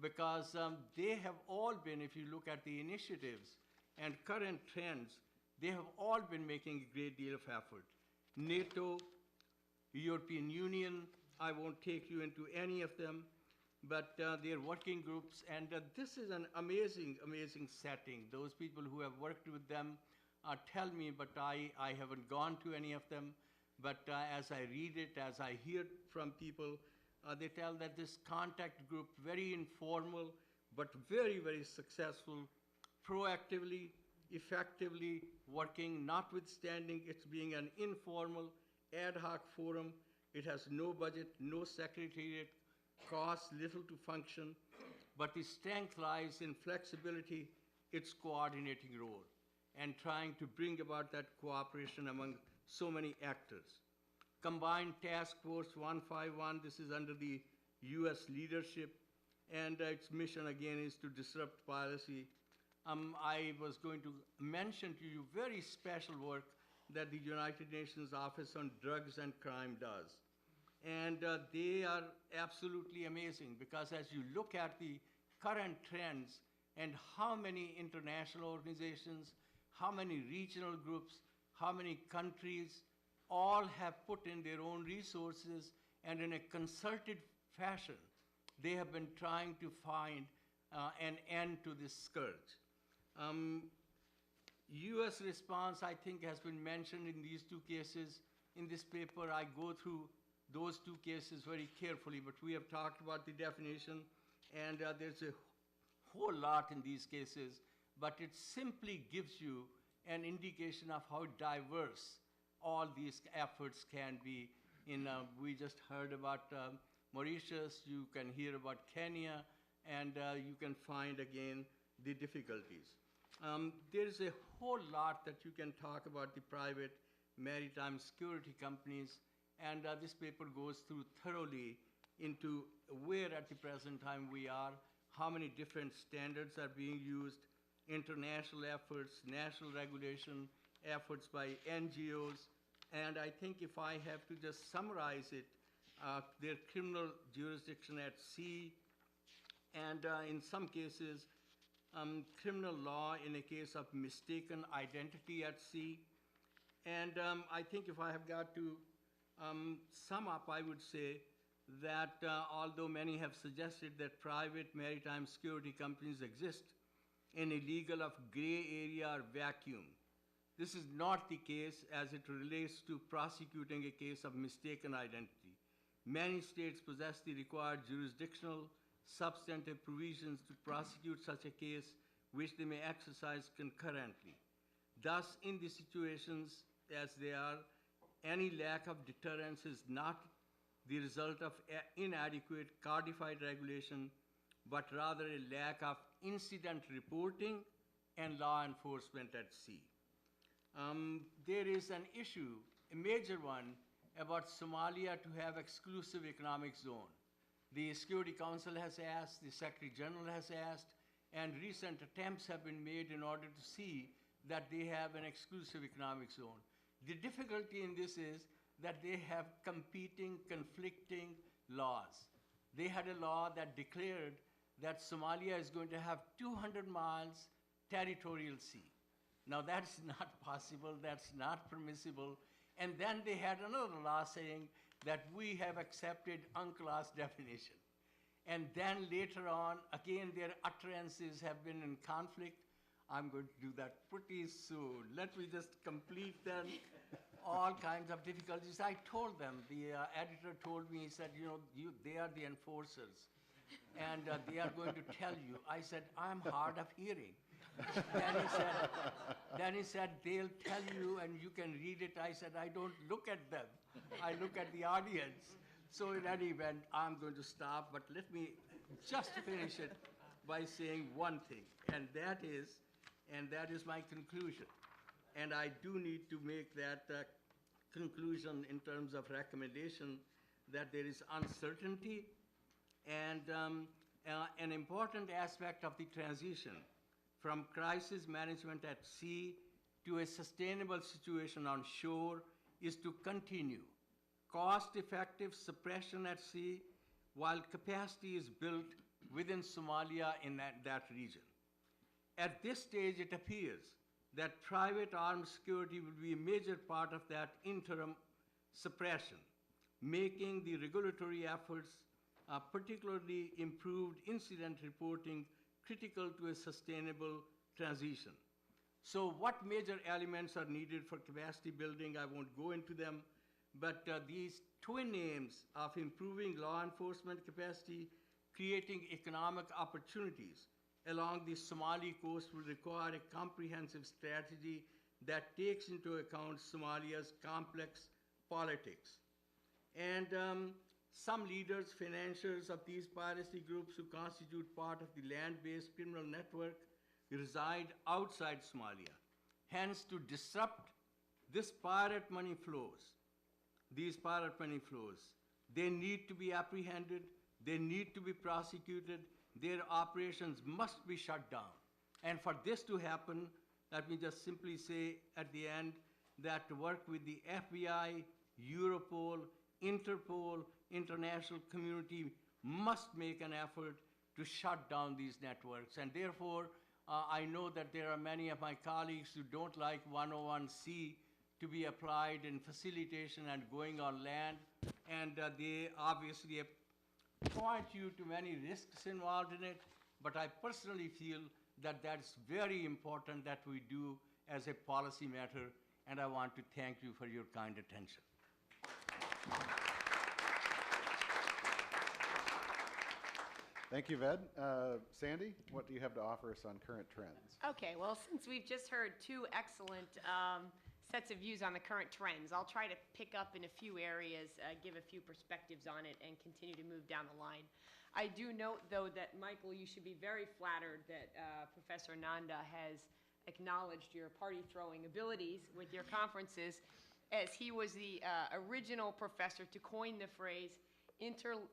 because they have all been, if you look at the initiatives and current trends, they have all been making a great deal of effort. NATO, European Union, I won't take you into any of them, but their working groups, and this is an amazing, amazing setting. Those people who have worked with them tell me, but I haven't gone to any of them. But as I read it, as I hear from people, they tell that this contact group, very informal, but very, very successful, proactively, effectively working, notwithstanding it's being an informal, ad hoc forum. It has no budget, no secretariat, costs little to function, but the strength lies in flexibility, its coordinating role, and trying to bring about that cooperation among so many actors. Combined Task Force 151, this is under the US leadership, and its mission again is to disrupt piracy. I was going to mention to you very special work that the United Nations Office on Drugs and Crime does. And they are absolutely amazing, because as you look at the current trends and how many international organizations, how many regional groups, how many countries all have put in their own resources, and in a concerted fashion, they have been trying to find an end to this scourge. US response, I think, has been mentioned in these two cases. In this paper, I go through those two cases very carefully, but we have talked about the definition, and there's a whole lot in these cases, but it simply gives you an indication of how diverse all these efforts can be. We just heard about Mauritius, you can hear about Kenya, and you can find again the difficulties. There's a whole lot that you can talk about the private maritime security companies, and this paper goes through thoroughly into where at the present time we are, how many different standards are being used, international efforts, national regulation, efforts by NGOs, and I think if I have to just summarize it, their criminal jurisdiction at sea, and in some cases, criminal law in a case of mistaken identity at sea. And I think if I have got to sum up, I would say that although many have suggested that private maritime security companies exist in a legal of gray area or vacuum, this is not the case as it relates to prosecuting a case of mistaken identity. Many states possess the required jurisdictional, substantive provisions to prosecute such a case, which they may exercise concurrently. Thus, in the situations as they are, any lack of deterrence is not the result of inadequate codified regulation, but rather a lack of incident reporting and law enforcement at sea. There is an issue, a major one, about Somalia to have exclusive economic zone. The Security Council has asked, the Secretary General has asked, and recent attempts have been made in order to see that they have an exclusive economic zone. The difficulty in this is that they have competing, conflicting laws. They had a law that declared that Somalia is going to have 200 miles territorial sea. Now that's not possible, that's not permissible. And then they had another law saying that we have accepted UNCLOS definition. And then later on, again, their utterances have been in conflict. I'm going to do that pretty soon. Let me just complete them. All kinds of difficulties. I told them, the editor told me, he said, they are the enforcers, and they are going to tell you. I said, I'm hard of hearing. Then he said, they'll tell you and you can read it. I said, I don't look at them. I look at the audience. So in any event, I'm going to stop, but let me just finish it by saying one thing, and that is my conclusion. And I do need to make that conclusion in terms of recommendation that there is uncertainty and an important aspect of the transition from crisis management at sea to a sustainable situation on shore is to continue cost-effective suppression at sea while capacity is built within Somalia in that region. At this stage, it appears that private armed security will be a major part of that interim suppression, making the regulatory efforts, particularly improved incident reporting, critical to a sustainable transition. So what major elements are needed for capacity building? I won't go into them, but these twin aims of improving law enforcement capacity, creating economic opportunities along the Somali coast will require a comprehensive strategy that takes into account Somalia's complex politics. And some leaders, financiers of these piracy groups who constitute part of the land-based criminal network reside outside Somalia. Hence, to disrupt these pirate money flows, they need to be apprehended, they need to be prosecuted, their operations must be shut down. And for this to happen, let me just simply say at the end that to work with the FBI, Europol, Interpol, international community must make an effort to shut down these networks. And therefore, I know that there are many of my colleagues who don't like 101C to be applied in facilitation and going on land, and they obviously point you to many risks involved in it, but I personally feel that that's very important that we do as a policy matter, and I want to thank you for your kind attention. Thank you, Ved. Sandy, what do you have to offer us on current trends? Okay, well, since we've just heard two excellent sets of views on the current trends, I'll try to pick up in a few areas, give a few perspectives on it, and continue to move down the line. I do note, though, that, Michael, you should be very flattered that Professor Nanda has acknowledged your party-throwing abilities with your conferences, as he was the original professor to coin the phrase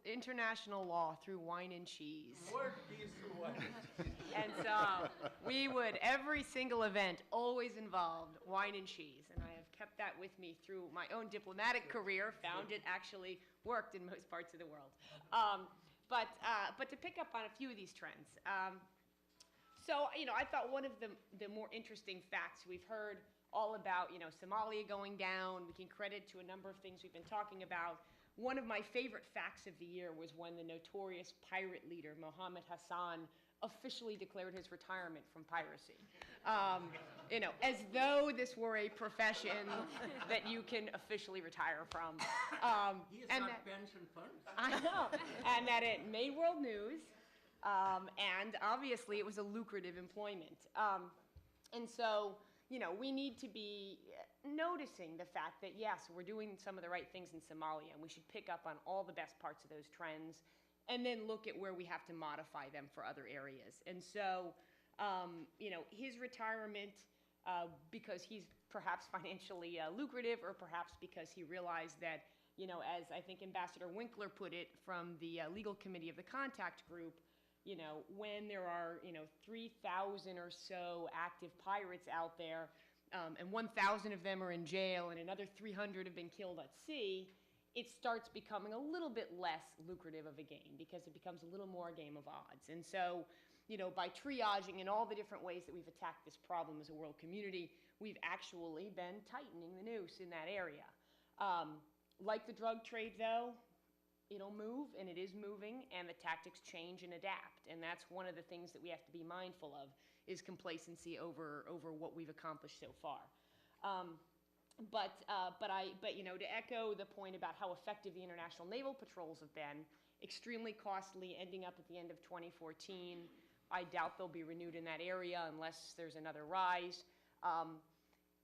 international law through wine and cheese. Word peace through wine and cheese. And so we would, every single event always involved wine and cheese. And I have kept that with me through my own diplomatic career, found it actually worked in most parts of the world. But to pick up on a few of these trends. So, I thought one of the more interesting facts we've heard all about, Somalia going down. We can credit to a number of things we've been talking about. One of my favorite facts of the year was when the notorious pirate leader, Mohammed Hassan, officially declared his retirement from piracy. As though this were a profession that you can officially retire from. He has got pension funds. I know. And that it made world news. And obviously it was a lucrative employment. And so, we need to be noticing the fact that, yes, we're doing some of the right things in Somalia, and we should pick up on all the best parts of those trends, and then look at where we have to modify them for other areas. And so, his retirement, because he's perhaps financially lucrative, or perhaps because he realized that, as I think Ambassador Winkler put it from the legal committee of the contact group, when there are, 3,000 or so active pirates out there, and 1,000 of them are in jail, and another 300 have been killed at sea, it starts becoming a little bit less lucrative of a game, because it becomes a little more a game of odds. And so, by triaging in all the different ways that we've attacked this problem as a world community, we've actually been tightening the noose in that area. Like the drug trade, though, it'll move, and it is moving, and the tactics change and adapt. And that's one of the things that we have to be mindful of, is complacency over what we've accomplished so far. But to echo the point about how effective the international naval patrols have been, extremely costly, ending up at the end of 2014. I doubt they'll be renewed in that area unless there's another rise.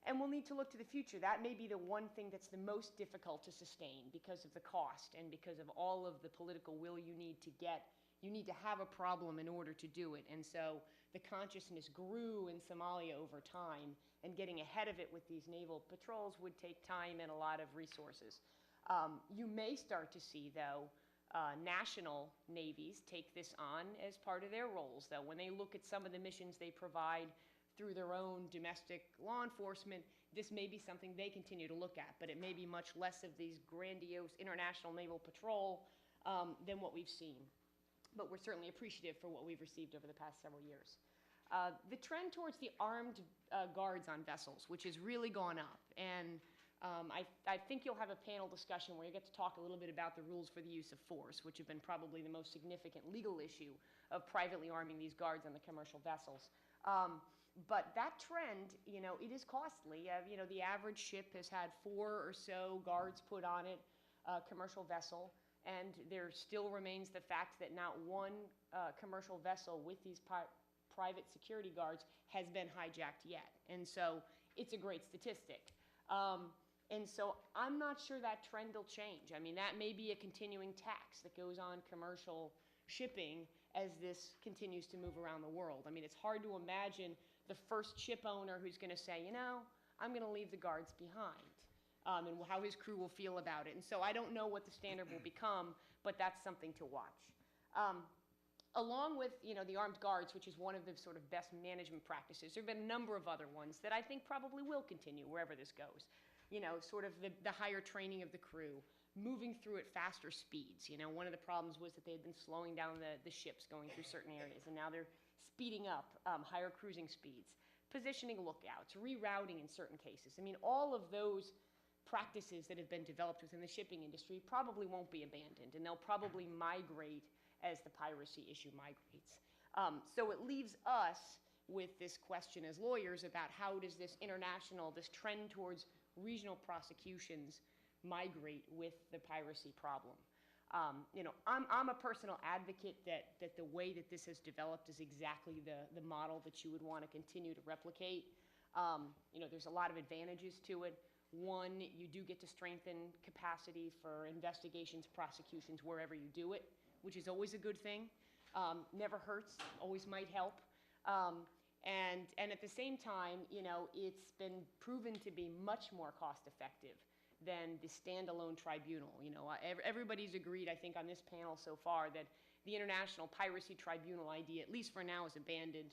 And we'll need to look to the future. That may be the one thing that's the most difficult to sustain because of the cost and because of all of the political will you need to get. You need to have a problem in order to do it. And so the consciousness grew in Somalia over time, and getting ahead of it with these naval patrols would take time and a lot of resources. You may start to see, though, national navies take this on as part of their roles, though. When they look at some of the missions they provide through their own domestic law enforcement, this may be something they continue to look at, but it may be much less of these grandiose international naval patrol than what we've seen. But we're certainly appreciative for what we've received over the past several years. The trend towards the armed guards on vessels, which has really gone up, and I think you'll have a panel discussion where you get to talk a little bit about the rules for the use of force, which have been probably the most significant legal issue of privately arming these guards on the commercial vessels. But that trend, it is costly. The average ship has had 4 or so guards put on it, commercial vessel, and there still remains the fact that not one commercial vessel with these private security guards has been hijacked yet. And so it's a great statistic. And so I'm not sure that trend will change. I mean, that may be a continuing tax that goes on commercial shipping as this continues to move around the world. I mean, it's hard to imagine the first ship owner who's going to say, I'm going to leave the guards behind, and how his crew will feel about it. And so I don't know what the standard will become, but that's something to watch. Along with, the armed guards, which is one of the sort of best management practices, there have been a number of other ones that I think probably will continue wherever this goes. Sort of the higher training of the crew, moving through at faster speeds. One of the problems was that they had been slowing down the ships going through certain areas, and now they're speeding up, higher cruising speeds, positioning lookouts, rerouting in certain cases. I mean, all of those practices that have been developed within the shipping industry probably won't be abandoned, and they'll probably migrate as the piracy issue migrates. So it leaves us with this question as lawyers about how does this trend towards regional prosecutions migrate with the piracy problem. I'm a personal advocate that the way that this has developed is exactly the model that you would want to continue to replicate. There's a lot of advantages to it. One, you do get to strengthen capacity for investigations, prosecutions, wherever you do it, which is always a good thing. Never hurts, always might help. And at the same time, it's been proven to be much more cost effective than the standalone tribunal. Everybody's agreed, I think, on this panel so far that the International Piracy Tribunal idea, at least for now, is abandoned.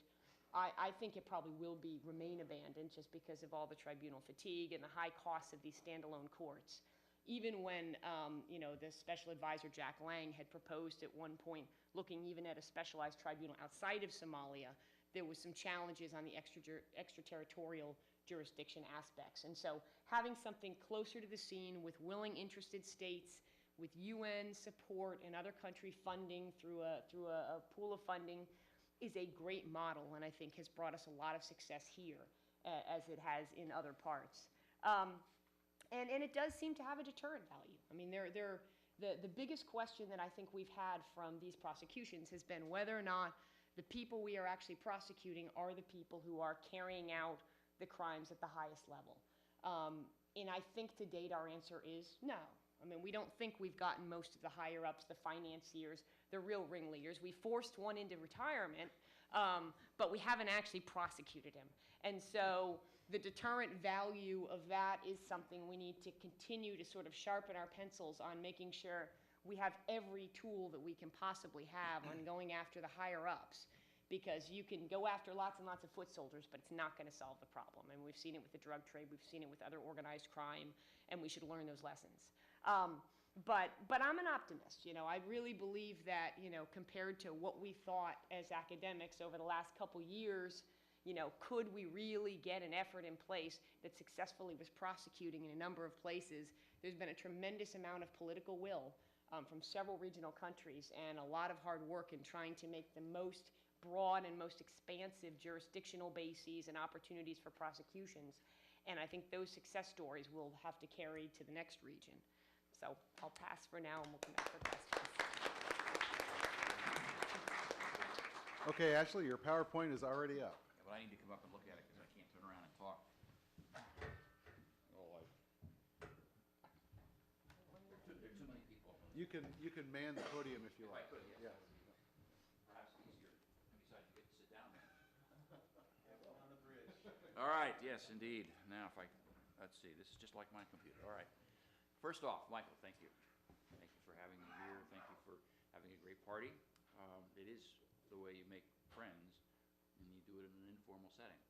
I think it probably will remain abandoned just because of all the tribunal fatigue and the high costs of these standalone courts. Even when, the special advisor Jack Lang had proposed at one point looking even at a specialized tribunal outside of Somalia, there was some challenges on the extraterritorial jurisdiction aspects. And so having something closer to the scene with willing, interested states, with UN support and other country funding through a pool of funding is a great model, and I think has brought us a lot of success here, as it has in other parts. And it does seem to have a deterrent value. I mean, the biggest question that I think we've had from these prosecutions has been whether or not the people we are actually prosecuting are the people who are carrying out the crimes at the highest level. And I think to date our answer is no. I mean, we don't think we've gotten most of the higher ups, the financiers, the real ringleaders. We forced one into retirement, but we haven't actually prosecuted him. And so the deterrent value of that is something we need to continue to sort of sharpen our pencils on, making sure we have every tool that we can possibly have on going after the higher ups. Because you can go after lots and lots of foot soldiers, but it's not going to solve the problem. And we've seen it with the drug trade, we've seen it with other organized crime, and we should learn those lessons. But I'm an optimist. I really believe that, compared to what we thought as academics over the last couple years, could we really get an effort in place that successfully was prosecuting in a number of places? There's been a tremendous amount of political will from several regional countries and a lot of hard work in trying to make the most broad and most expansive jurisdictional bases and opportunities for prosecutions. And I think those success stories will have to carry to the next region. So I'll pass for now, and we'll come back for questions. Okay, Ashley, your PowerPoint is already up. Yeah, but I need to come up and look at it because I can't turn around and talk. Oh, there are too many people. You can man the podium if you like. I could, yes. Yeah. Perhaps easier. And besides, you get to sit down there. All right, yes, indeed. Now, if I, let's see, this is just like my computer. All right. First off, Michael, thank you. Thank you for having me here. Thank you for having a great party. It is the way you make friends, and you do it in an informal setting.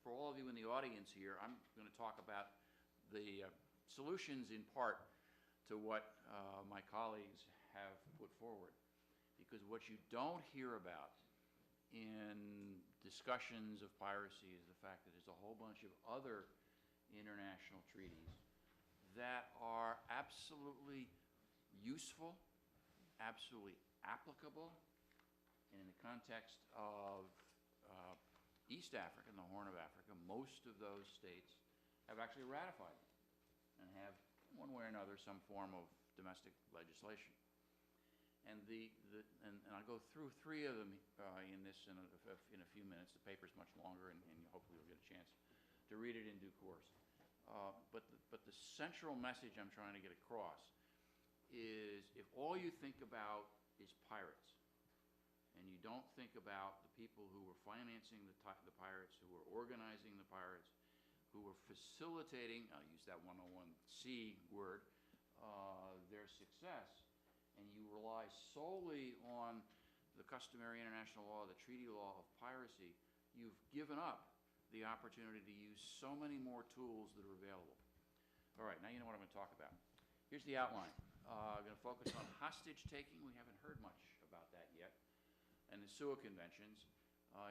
For all of you in the audience here, I'm going to talk about the solutions in part to what my colleagues have put forward. Because what you don't hear about in discussions of piracy is the fact that there's a whole bunch of other international treaties that are absolutely useful, absolutely applicable, and in the context of East Africa and the Horn of Africa, most of those states have actually ratified them and have, one way or another, some form of domestic legislation. And I'll go through three of them in this in a few minutes. The paper's much longer, and hopefully you'll get a chance to read it in due course. But the central message I'm trying to get across is, if all you think about is pirates, and you don't think about the people who were financing the pirates, who were organizing the pirates, who were facilitating, I'll use that 101C word, their success, and you rely solely on the customary international law, the treaty law of piracy, you've given up the opportunity to use so many more tools that are available. All right, now you know what I'm going to talk about. Here's the outline. I'm going to focus on hostage taking. We haven't heard much about that yet. And the SUA conventions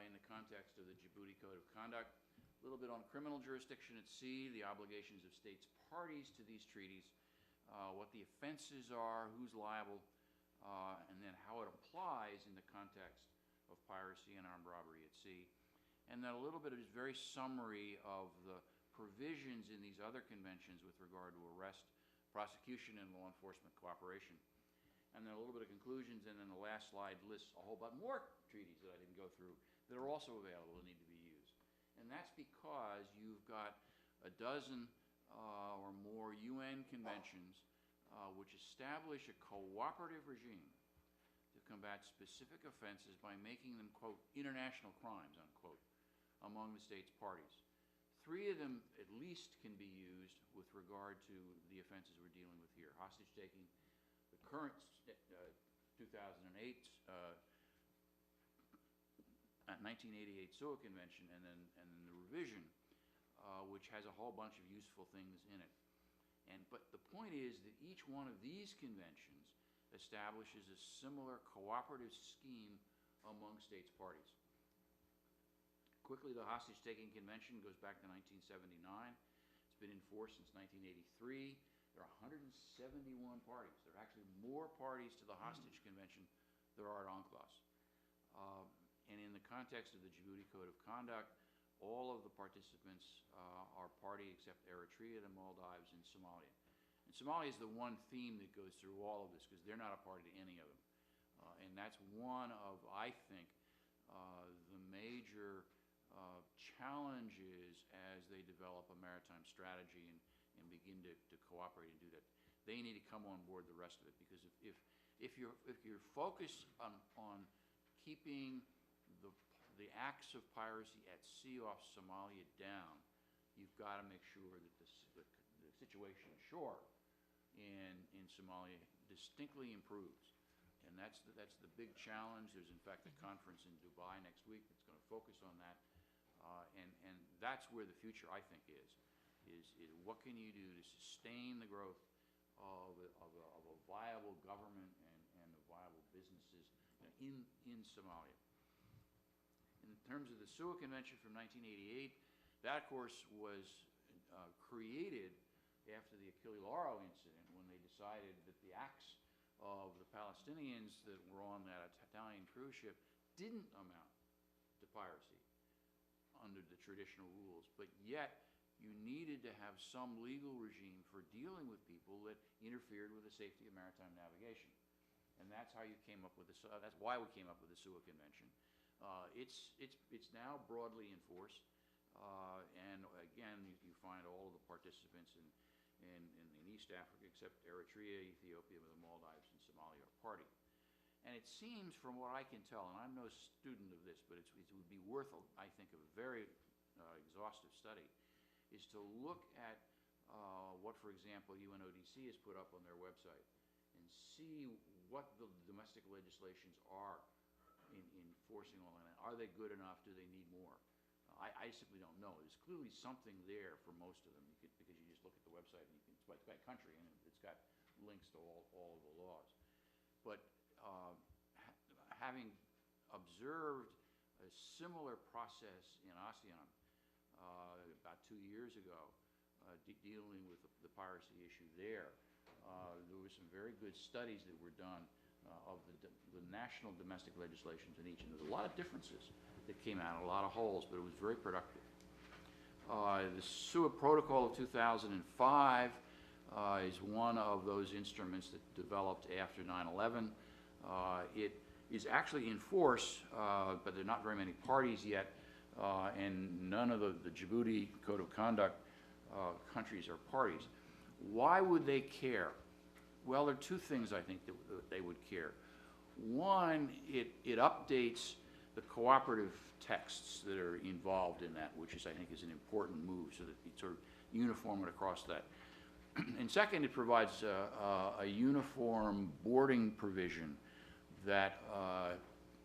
in the context of the Djibouti Code of Conduct. A little bit on criminal jurisdiction at sea, the obligations of states parties to these treaties, what the offenses are, who's liable, and then how it applies in the context of piracy and armed robbery at sea. And then a little bit of just very summary of the provisions in these other conventions with regard to arrest, prosecution, and law enforcement cooperation. And then a little bit of conclusions, and then the last slide lists a whole bunch more treaties that I didn't go through that are also available and need to be used. And that's because you've got a dozen or more UN conventions which establish a cooperative regime to combat specific offenses by making them, quote, international crimes, unquote, among the states parties. 3 of them at least can be used with regard to the offenses we're dealing with here: hostage taking, the current 2008 1988 SOA Convention, and then the revision, which has a whole bunch of useful things in it. But the point is that each one of these conventions establishes a similar cooperative scheme among states parties. Quickly, the hostage-taking convention goes back to 1979. It's been in force since 1983. There are 171 parties. There are actually more parties to the hostage convention than there are at UNCLOS. And in the context of the Djibouti Code of Conduct, all of the participants are party except Eritrea, the Maldives, and Somalia. And Somalia is the one theme that goes through all of this because they're not a party to any of them. And that's one of, I think, the major challenges as they develop a maritime strategy and begin to cooperate and do that. They need to come on board the rest of it, because if you're focused on keeping the acts of piracy at sea off Somalia down, you've got to make sure that the situation ashore in Somalia distinctly improves. And that's the big challenge. There's in fact a conference in Dubai next week that's going to focus on that. And that's where the future, I think, is what can you do to sustain the growth of a viable government and viable businesses in Somalia. In terms of the SUA Convention from 1988, that, of course, was created after the Achille Lauro incident, when they decided that the acts of the Palestinians that were on that Italian cruise ship didn't amount to piracy under the traditional rules, but yet you needed to have some legal regime for dealing with people that interfered with the safety of maritime navigation. And that's how you came up with this, that's why we came up with the SUA Convention. It's now broadly enforced, and again, you find all of the participants in East Africa, except Eritrea, Ethiopia, the Maldives, and Somalia are party. And it seems, from what I can tell, and I'm no student of this, but it would be worth, I think, a very exhaustive study, is to look at what, for example, UNODC has put up on their website and see what the domestic legislations are in enforcing all that. Are they good enough? Do they need more? I simply don't know. There's clearly something there for most of them, because you just look at the website and it's by country, and it's got links to all of the laws. But having observed a similar process in ASEAN about 2 years ago, dealing with the piracy issue there, there were some very good studies that were done of the national domestic legislations in each, and there's a lot of differences that came out, a lot of holes, but it was very productive. The SUA Protocol of 2005 is one of those instruments that developed after 9/11. It is actually in force, but there are not very many parties yet, and none of the Djibouti Code of Conduct countries are parties. Why would they care? Well, there are two things I think that they would care. One, it updates the cooperative texts that are involved in that, which I think is an important move, so that it's sort of uniform across that. And second, it provides a uniform boarding provision that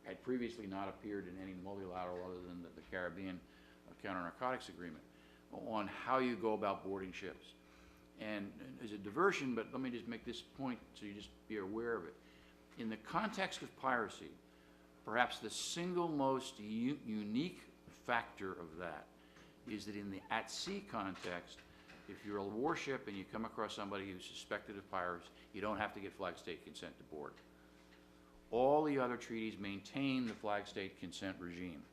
had previously not appeared in any multilateral other than the Caribbean counter-narcotics agreement on how you go about boarding ships. And as a diversion, but let me just make this point so you just be aware of it. In the context of piracy, perhaps the single most unique factor of that is that in the at-sea context, if you're a warship and you come across somebody who's suspected of piracy, you don't have to get flag state consent to board. All the other treaties maintain the flag state consent regime.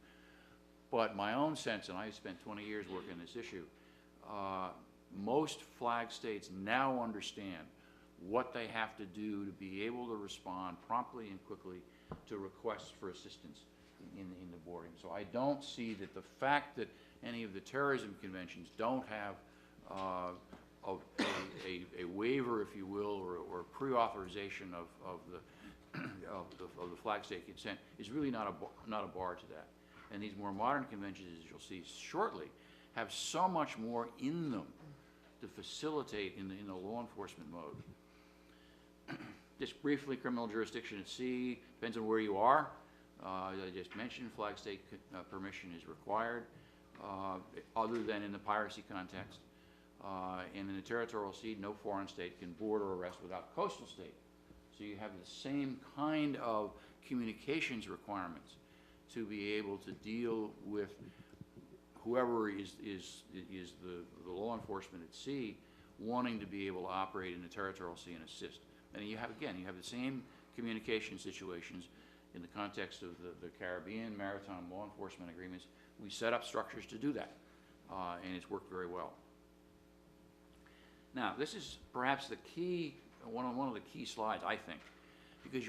But my own sense, and I spent 20 years working this issue, most flag states now understand what they have to do to be able to respond promptly and quickly to requests for assistance in the boarding. So I don't see that the fact that any of the terrorism conventions don't have a waiver, if you will, or pre-authorization of the flag state consent is really not a bar to that. And these more modern conventions, as you'll see shortly, have so much more in them to facilitate in the law enforcement mode. Just briefly, criminal jurisdiction at sea depends on where you are. As I just mentioned, flag state permission is required, other than in the piracy context. And in the territorial sea, no foreign state can board or arrest without coastal state. So you have the same kind of communications requirements to be able to deal with whoever is the law enforcement at sea wanting to be able to operate in the territorial sea and assist. And you have, again, you have the same communication situations in the context of the Caribbean Maritime Law Enforcement Agreements. We set up structures to do that, and it's worked very well. Now, this is perhaps the key, one of the key slides, I think, because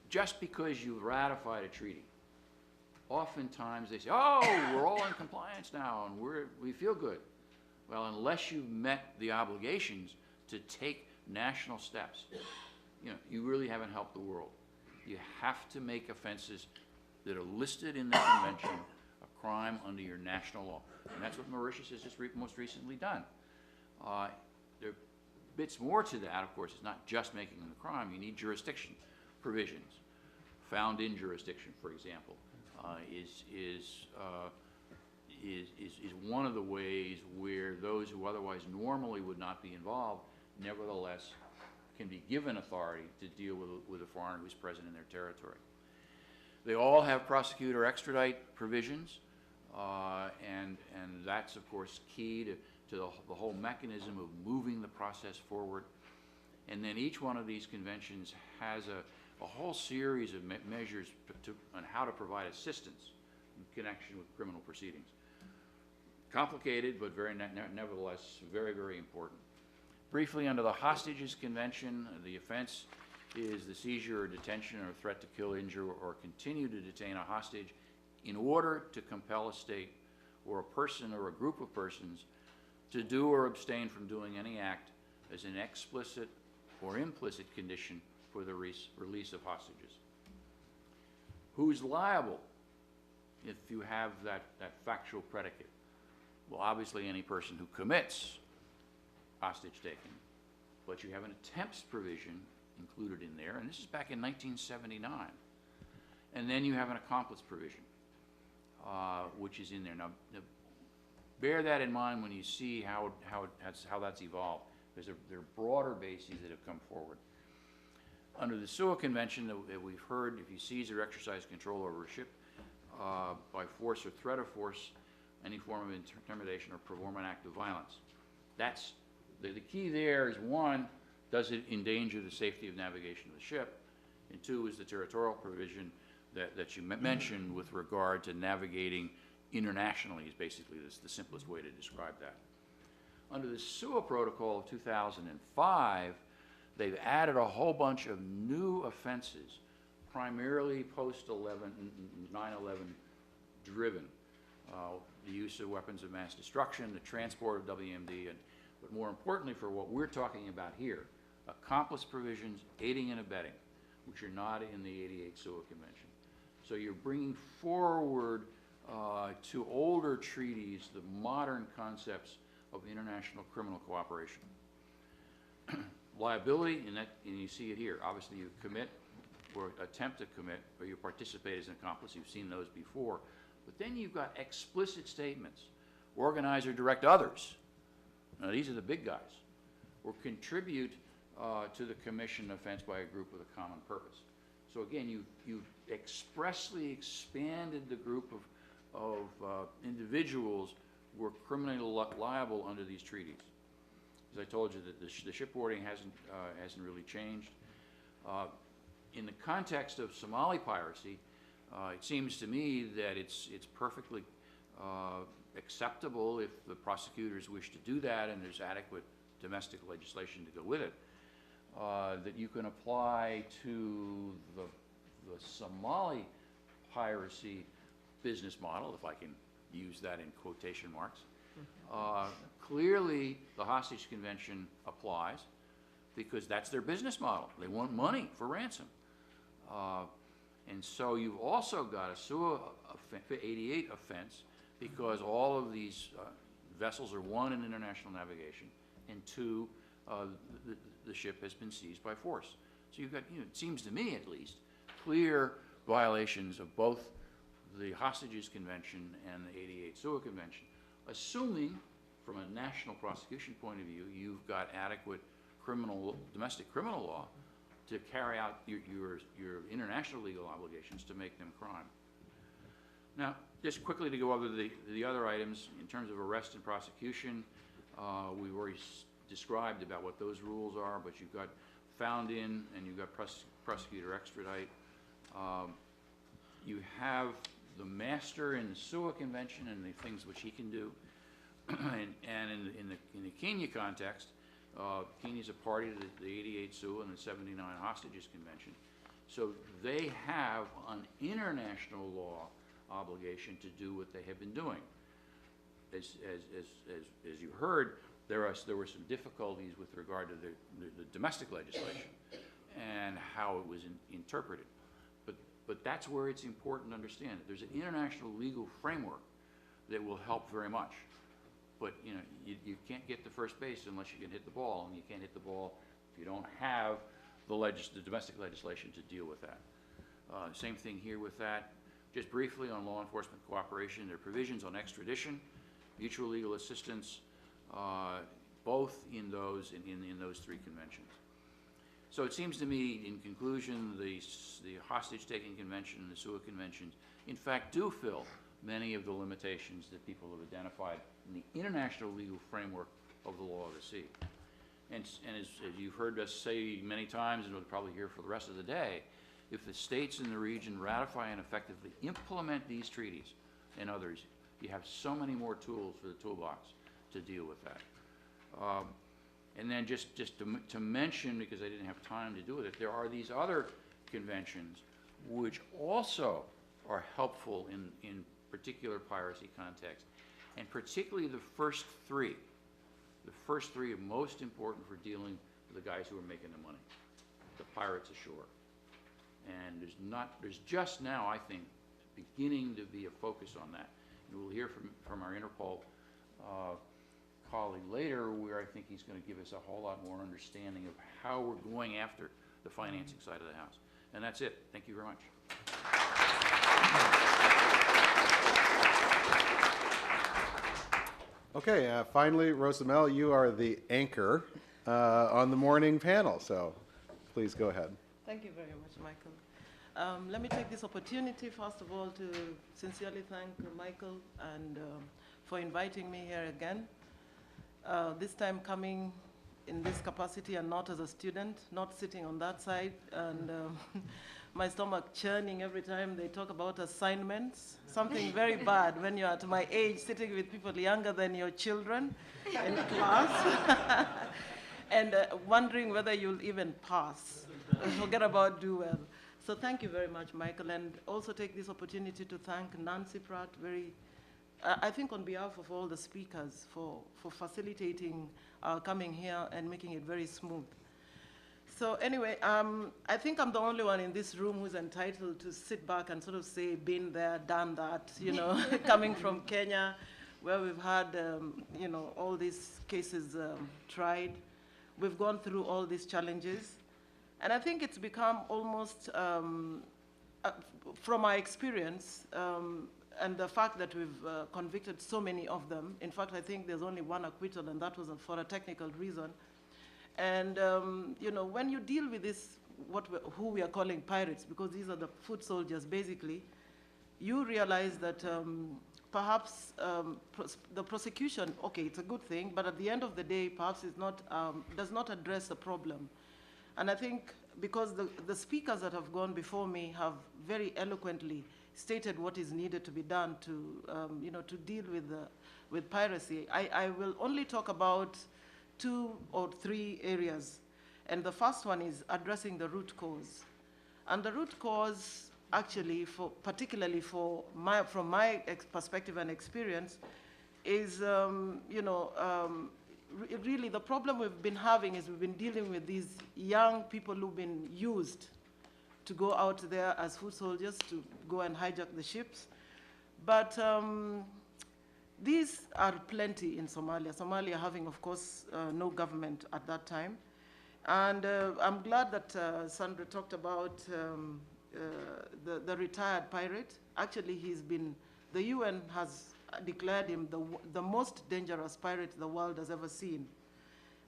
just because you ratified a treaty, oftentimes they say, oh, we're all in compliance now and we feel good. Well, unless you've met the obligations to take national steps, you really haven't helped the world. You have to make offenses that are listed in the convention a crime under your national law. And that's what Mauritius has just most recently done. There are bits more to that, of course. It's not just making them a crime. You need jurisdiction provisions. Found in jurisdiction, for example, is one of the ways where those who otherwise normally would not be involved, nevertheless, can be given authority to deal with a foreigner who's present in their territory. They all have prosecute or extradite provisions, and that's, of course, key to the whole mechanism of moving the process forward. And then each one of these conventions has a whole series of measures on how to provide assistance in connection with criminal proceedings. Complicated, but nevertheless very, very important. Briefly, under the Hostages Convention, the offense is the seizure or detention or threat to kill, injure, or continue to detain a hostage in order to compel a state or a person or a group of persons to do or abstain from doing any act as an explicit or implicit condition for the release of hostages. Who's liable if you have that factual predicate? Well, obviously any person who commits hostage taking, but you have an attempts provision included in there, and this is back in 1979. And then you have an accomplice provision, which is in there. Now, bear that in mind when you see how that's evolved. There are broader bases that have come forward. Under the SUA Convention that we've heard, if you seize or exercise control over a ship by force or threat of force, any form of intimidation or perform an act of violence. That's the key there is, one, does it endanger the safety of navigation of the ship? And two is the territorial provision that you mentioned with regard to navigating internationally is basically the simplest way to describe that. Under the SUA Protocol of 2005, they've added a whole bunch of new offenses, primarily post-9/11 driven. The use of weapons of mass destruction, the transport of WMD, but more importantly for what we're talking about here, accomplice provisions, aiding and abetting, which are not in the 88 SUA Convention. So you're bringing forward to older treaties the modern concepts of international criminal cooperation. Liability, and you see it here. Obviously you commit or attempt to commit, or you participate as an accomplice. You've seen those before. But then you've got explicit statements. Organize or direct others. Now these are the big guys. Or contribute to the commission offense by a group with a common purpose. So again, you've expressly expanded the group of individuals who are criminally liable under these treaties. As I told you, that the shipboarding hasn't really changed. In the context of Somali piracy, it seems to me that it's perfectly acceptable if the prosecutors wish to do that and there's adequate domestic legislation to go with it, that you can apply to the Somali piracy business model, if I can use that in quotation marks. Clearly, the Hostage Convention applies because that's their business model. They want money for ransom. And so you've also got a SUA 88 offense because all of these vessels are, one, in international navigation, and two, the ship has been seized by force. So you've got, it seems to me at least, clear violations of both the Hostages Convention and the 88 SUA Convention, assuming from a national prosecution point of view, you've got adequate domestic criminal law to carry out your international legal obligations to make them crime. Now, just quickly to go over the other items in terms of arrest and prosecution, we've already described about what those rules are, but you've got found in and you've got prosecutor extradite. You have the master in the SUA Convention and the things which he can do, and in the Kenya context, Kenya is a party to the 88 SUA and the 79 Hostages Convention. So they have an international law obligation to do what they have been doing. As you heard, there were some difficulties with regard to the domestic legislation and how it was interpreted. But that's where it's important to understand that there's an international legal framework that will help very much. But you can't get to first base unless you can hit the ball, and you can't hit the ball if you don't have the domestic legislation to deal with that. Same thing here with that. Just briefly on law enforcement cooperation, there are provisions on extradition, mutual legal assistance, both in those three conventions. So it seems to me, in conclusion, the hostage-taking convention and the SUA conventions, in fact, do fill many of the limitations that people have identified in the international legal framework of the law of the sea. And as you've heard us say many times, and we'll probably hear for the rest of the day, if the states in the region ratify and effectively implement these treaties and others, you have so many more tools for the toolbox to deal with that. And then just to mention, because I didn't have time to do it, there are these other conventions which also are helpful in particular piracy context, and particularly the first three. The first three are most important for dealing with the guys who are making the money, the pirates ashore. And there's just now, I think, beginning to be a focus on that. And we'll hear from our Interpol colleague later, where I think he's going to give us a whole lot more understanding of how we're going after the financing side of the house. And that's it. Thank you very much. Okay, finally, Rosamel, you are the anchor on the morning panel, so please go ahead. Thank you very much, Michael. Let me take this opportunity, first of all, to sincerely thank Michael and for inviting me here again. This time coming in this capacity and not as a student, not sitting on that side, and my stomach churning every time they talk about assignments. Something very bad when you're at my age, sitting with people younger than your children in class, and wondering whether you'll even pass. Forget about do well. So thank you very much, Michael, and also take this opportunity to thank Nancy Pratt I think on behalf of all the speakers for facilitating our coming here and making it very smooth. So anyway, I think I'm the only one in this room who's entitled to sit back and sort of say, been there, done that, you know, coming from Kenya, where we've had, you know, all these cases tried. We've gone through all these challenges. And I think it's become almost, from my experience, and the fact that we've convicted so many of them. In fact, I think there's only one acquittal, and that was for a technical reason. And you know, when you deal with this, who we are calling pirates, because these are the foot soldiers basically, you realize that perhaps the prosecution, okay, it's a good thing, but at the end of the day, perhaps it's not, does not address the problem. And I think because the speakers that have gone before me have very eloquently stated what is needed to be done to, you know, to deal with piracy, I will only talk about 2 or 3 areas. And the first one is addressing the root cause. And the root cause, actually, particularly from my perspective and experience, is, you know, really the problem we've been having is we've been dealing with these young people who've been used to go out there as foot soldiers to go and hijack the ships. But these are plenty in Somalia. Somalia having, of course, no government at that time. And I'm glad that Sandra talked about the retired pirate. Actually, the UN has declared him the most dangerous pirate the world has ever seen.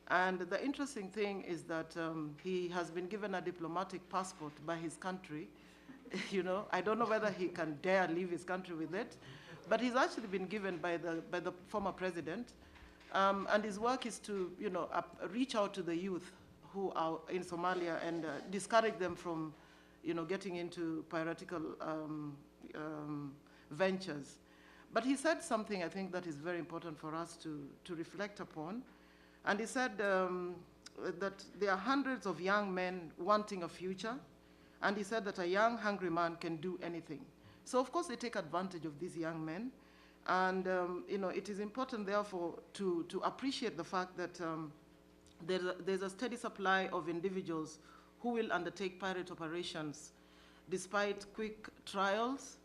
And the interesting thing is that he has been given a diplomatic passport by his country. You know, I don't know whether he can dare leave his country with it, but he's actually been given by the former president. And his work is to, you know, reach out to the youth who are in Somalia and discourage them from, you know, getting into piratical ventures. But he said something, I think, that is very important for us to reflect upon. And he said that there are hundreds of young men wanting a future. And he said that a young, hungry man can do anything. So, of course, they take advantage of these young men. And, you know, it is important, therefore, to appreciate the fact that there's a steady supply of individuals who will undertake pirate operations despite quick trials,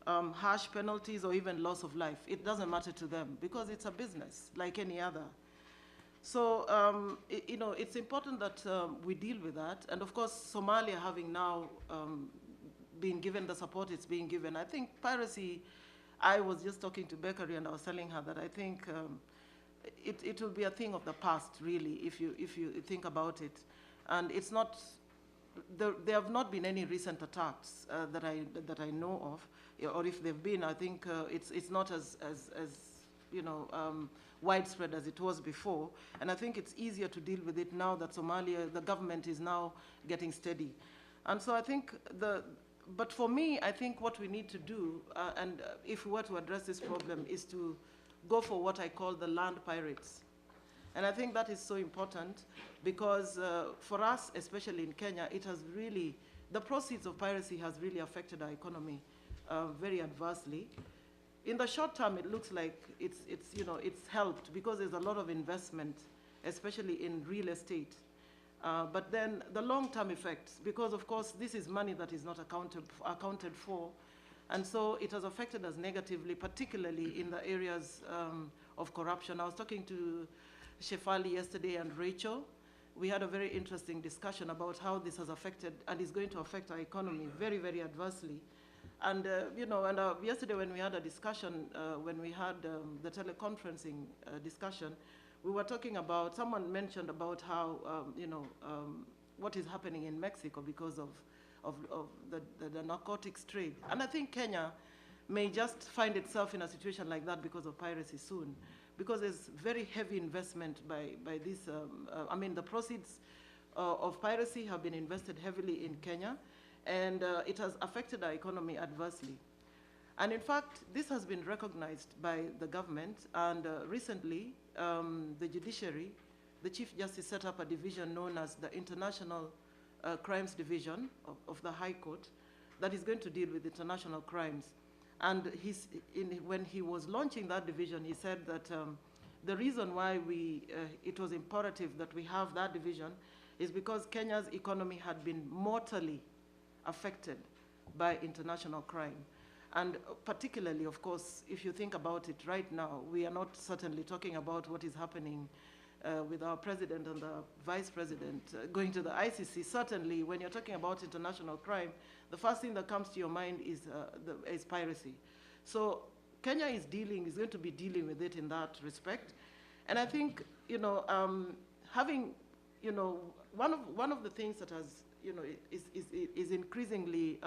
harsh penalties, or even loss of life. It doesn't matter to them because it's a business like any other. So, you know, it's important that we deal with that. And of course, Somalia having now been given the support it's being given, I think piracy, I was just talking to Beccari and I was telling her that I think it will be a thing of the past, really, if you think about it. And it's not, there have not been any recent attacks that I know of, or if they've been, I think it's not as you know, widespread as it was before. And I think it's easier to deal with it now that Somalia, the government is now getting steady. And so I think but for me, I think what we need to do, if we were to address this problem, is to go for what I call the land pirates. And I think that is so important because for us, especially in Kenya, it has really, the proceeds of piracy has really affected our economy very adversely. In the short term, it looks like it's helped because there's a lot of investment, especially in real estate. But then the long-term effects, because of course this is money that is not accounted for, and so it has affected us negatively, particularly in the areas of corruption. I was talking to Shefali yesterday and Rachel. We had a very interesting discussion about how this has affected and is going to affect our economy very, very adversely. And yesterday when we had a discussion, when we had the teleconferencing discussion, we were talking about, someone mentioned about how, what is happening in Mexico because of the narcotics trade. And I think Kenya may just find itself in a situation like that because of piracy soon, because there's very heavy investment by this, the proceeds of piracy have been invested heavily in Kenya, and it has affected our economy adversely. And in fact, this has been recognized by the government, and recently, the judiciary, the Chief Justice set up a division known as the International Crimes Division of the High Court that is going to deal with international crimes. And when he was launching that division, he said that the reason why it was imperative that we have that division is because Kenya's economy had been mortally affected by international crime. And particularly, of course, if you think about it right now, we are not certainly talking about what is happening with our president and the vice president going to the ICC. Certainly, when you're talking about international crime, the first thing that comes to your mind is piracy. So Kenya is going to be dealing with it in that respect. And I think, having, one of the things that has, is increasingly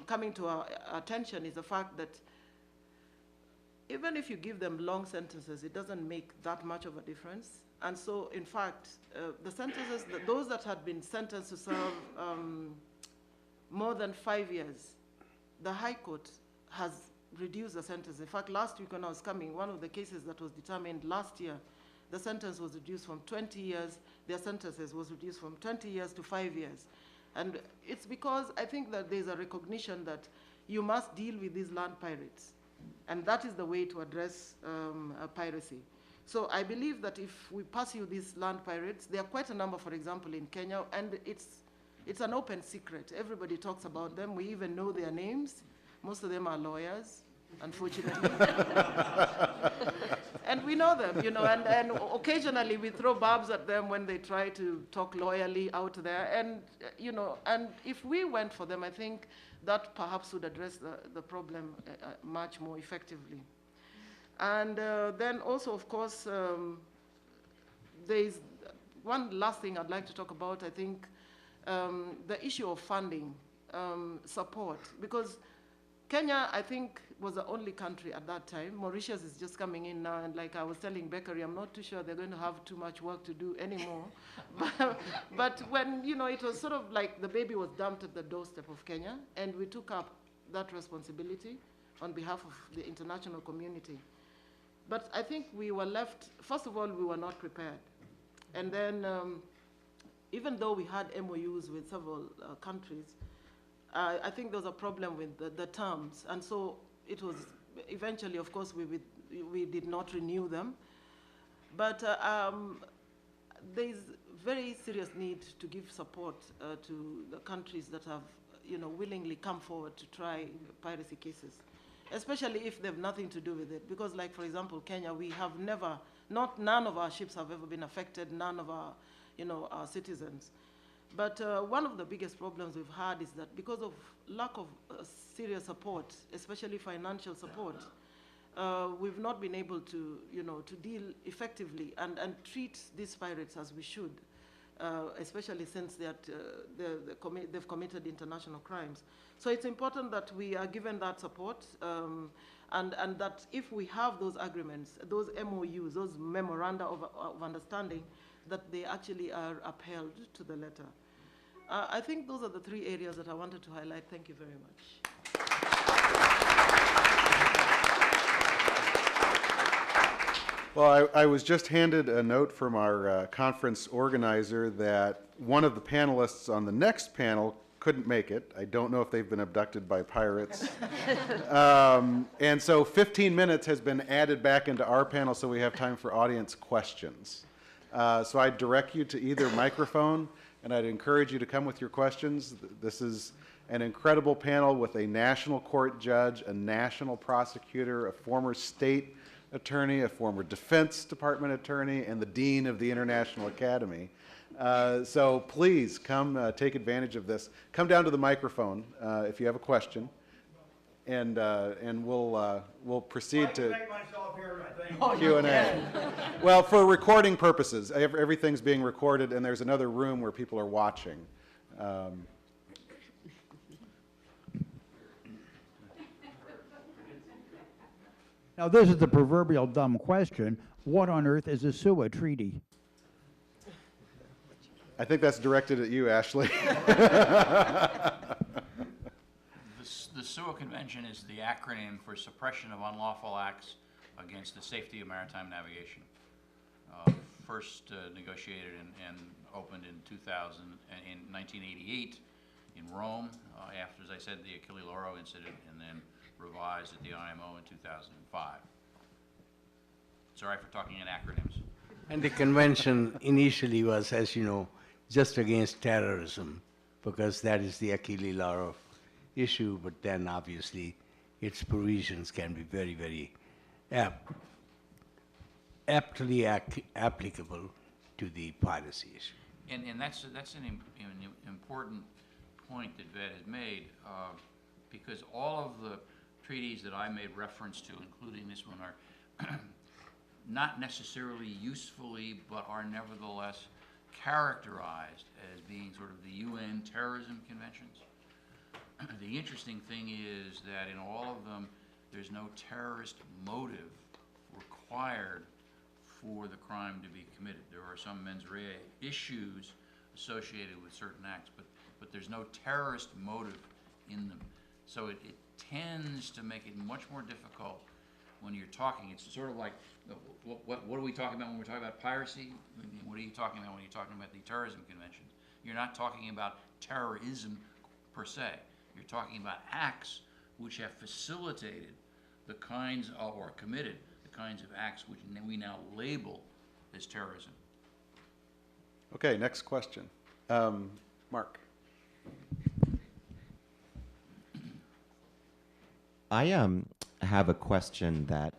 coming to our attention is the fact that even if you give them long sentences, it doesn't make that much of a difference. And so, in fact, the sentences, those that had been sentenced to serve more than 5 years, the High Court has reduced the sentence. In fact, last week when I was coming, one of the cases that was determined last year, the sentence was reduced from 20 years, their sentences was reduced from 20 years to 5 years. And it's because I think that there's a recognition that you must deal with these land pirates. And that is the way to address piracy. So I believe that if we pursue these land pirates, there are quite a number, for example, in Kenya, and it's an open secret. Everybody talks about them. We even know their names. Most of them are lawyers, unfortunately. And we know them, and occasionally we throw barbs at them when they try to talk loyally out there. And, and if we went for them, I think that perhaps would address the problem much more effectively. And then also, of course, there's one last thing I'd like to talk about, I think, the issue of funding, support, because Kenya, I think, was the only country at that time. Mauritius is just coming in now, and like I was telling Beckery, I'm not too sure they're going to have too much work to do anymore. But when, it was sort of like the baby was dumped at the doorstep of Kenya, and we took up that responsibility on behalf of the international community. But I think we were left, first of all, we were not prepared. And then, even though we had MOUs with several countries, I think there was a problem with the terms. And so it was eventually, of course, we did not renew them. But there's very serious need to give support to the countries that have, willingly come forward to try piracy cases, especially if they have nothing to do with it. Because, like, for example, Kenya, we have never, none of our ships have ever been affected, none of our, our citizens. But one of the biggest problems we've had is that because of lack of serious support, especially financial support, we've not been able to, to deal effectively and treat these pirates as we should, especially since they've committed international crimes. So it's important that we are given that support, and that if we have those agreements, those MOUs, those memoranda of understanding, that they actually are upheld to the letter. I think those are the three areas that I wanted to highlight. Thank you very much. Well, I was just handed a note from our conference organizer that one of the panelists on the next panel couldn't make it. I don't know if they've been abducted by pirates. And so 15 minutes has been added back into our panel so we have time for audience questions. So I'd direct you to either microphone, and I'd encourage you to come with your questions. This is an incredible panel with a national court judge, a national prosecutor, a former state attorney, a former Defense Department attorney, and the dean of the International Academy. So please come take advantage of this. Come down to the microphone if you have a question, and we'll proceed to Q&A. Well, for recording purposes, everything's being recorded, and there's another room where people are watching. Now, this is the proverbial dumb question. What on earth is a SUA treaty? I think that's directed at you, Ashley. The SUA Convention is the acronym for Suppression of Unlawful Acts Against the Safety of Maritime Navigation. First negotiated and opened in 1988 in Rome, after, as I said, the Achille Lauro incident, and then revised at the IMO in 2005. Sorry for talking in acronyms. And the convention initially was, as you know, just against terrorism, because that is the Achille Lauro issue, but then obviously its provisions can be very, very aptly applicable to the piracy issue. And that's an important point that Ved has made, because all of the treaties that I made reference to, including this one, are not necessarily usefully, but are nevertheless characterized as being sort of the UN terrorism conventions. The interesting thing is that in all of them, there's no terrorist motive required for the crime to be committed. There are some mens rea issues associated with certain acts, but there's no terrorist motive in them. So it tends to make it much more difficult when you're talking. It's sort of like, what are we talking about when we're talking about piracy? What are you talking about when you're talking about the terrorism conventions? You're not talking about terrorism per se. You're talking about acts which have facilitated the kinds of, or committed the kinds of acts which we now label as terrorism. Okay, next question. Mark. I have a question that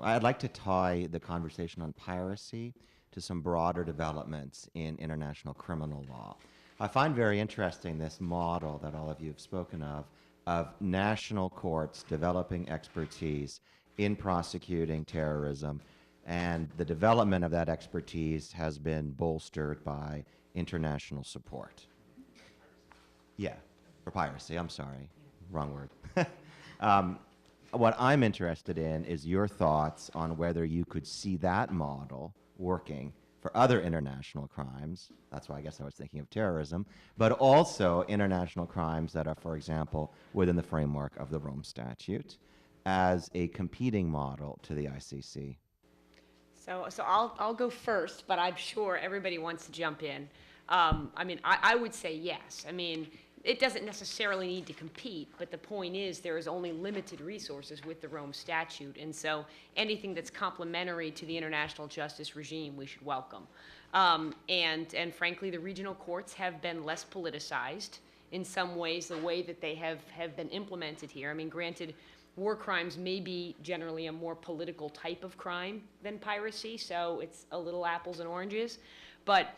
I'd like to tie the conversation on piracy to some broader developments in international criminal law. I find very interesting this model that all of you have spoken of national courts developing expertise in prosecuting terrorism, and the development of that expertise has been bolstered by international support. Yeah, for piracy, I'm sorry, wrong word. What I'm interested in is your thoughts on whether you could see that model working for other international crimes. That's why I guess I was thinking of terrorism, but also international crimes that are, for example, within the framework of the Rome Statute as a competing model to the ICC. So I'll go first, but I'm sure everybody wants to jump in. I would say yes. I mean, it doesn't necessarily need to compete, but the point is there is only limited resources with the Rome Statute, and so anything that's complementary to the international justice regime we should welcome. And frankly, the regional courts have been less politicized in some ways, the way that they have been implemented here. I mean, granted, war crimes may be generally a more political type of crime than piracy, so it's a little apples and oranges, but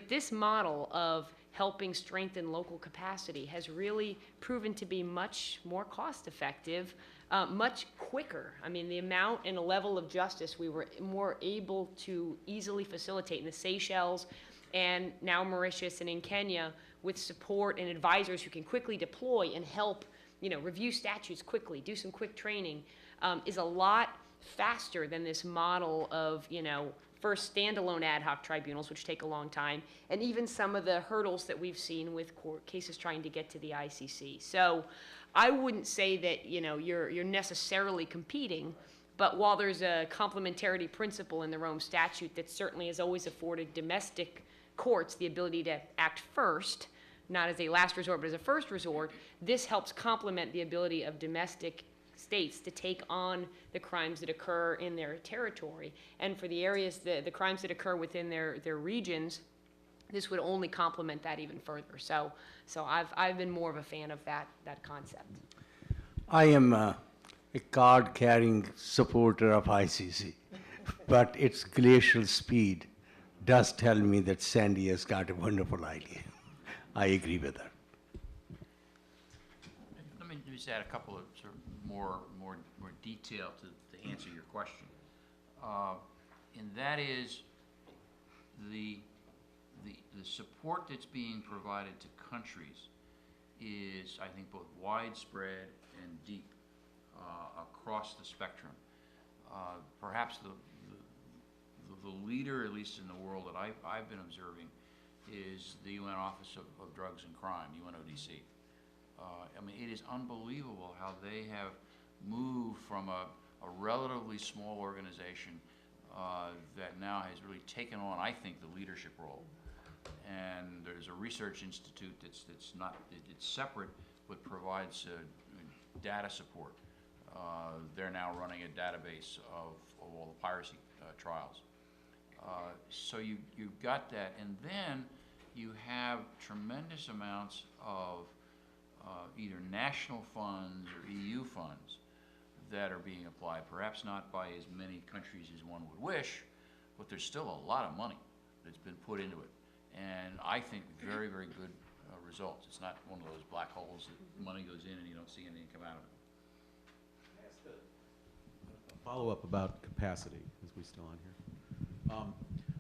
this model of helping strengthen local capacity has really proven to be much more cost-effective, much quicker. I mean, the amount and the level of justice we were more able to easily facilitate in the Seychelles and now Mauritius and in Kenya with support and advisors who can quickly deploy and help, review statutes quickly, do some quick training, is a lot faster than this model of, first standalone ad hoc tribunals, which take a long time, and even some of the hurdles that we've seen with court cases trying to get to the ICC. So I wouldn't say that, you know, you're necessarily competing, but while there's a complementarity principle in the Rome Statute that certainly has always afforded domestic courts the ability to act first, not as a last resort, but as a first resort, this helps complement the ability of domestic states to take on the crimes that occur in their territory. And for the areas, the crimes that occur within their regions, this would only complement that even further. So I've been more of a fan of that concept. I am a card-carrying supporter of ICC, but its glacial speed does tell me that Sandy has got a wonderful idea. I agree with her. Let me just add a couple of sort of more detail to answer your question. And that is the support that's being provided to countries is, I think, both widespread and deep across the spectrum. Perhaps the leader, at least in the world that I've been observing, is the UN Office of Drugs and Crime, UNODC. I mean, it is unbelievable how they have moved from a relatively small organization that now has really taken on, I think, the leadership role. And there's a research institute that's separate, but provides data support. They're now running a database of all the piracy trials. So you've got that, and then you have tremendous amounts of either national funds or EU funds that are being applied, perhaps not by as many countries as one would wish, but there's still a lot of money that's been put into it. And I think very, very good results. It's not one of those black holes that money goes in and you don't see anything come out of it. Follow-up about capacity, is we still on here?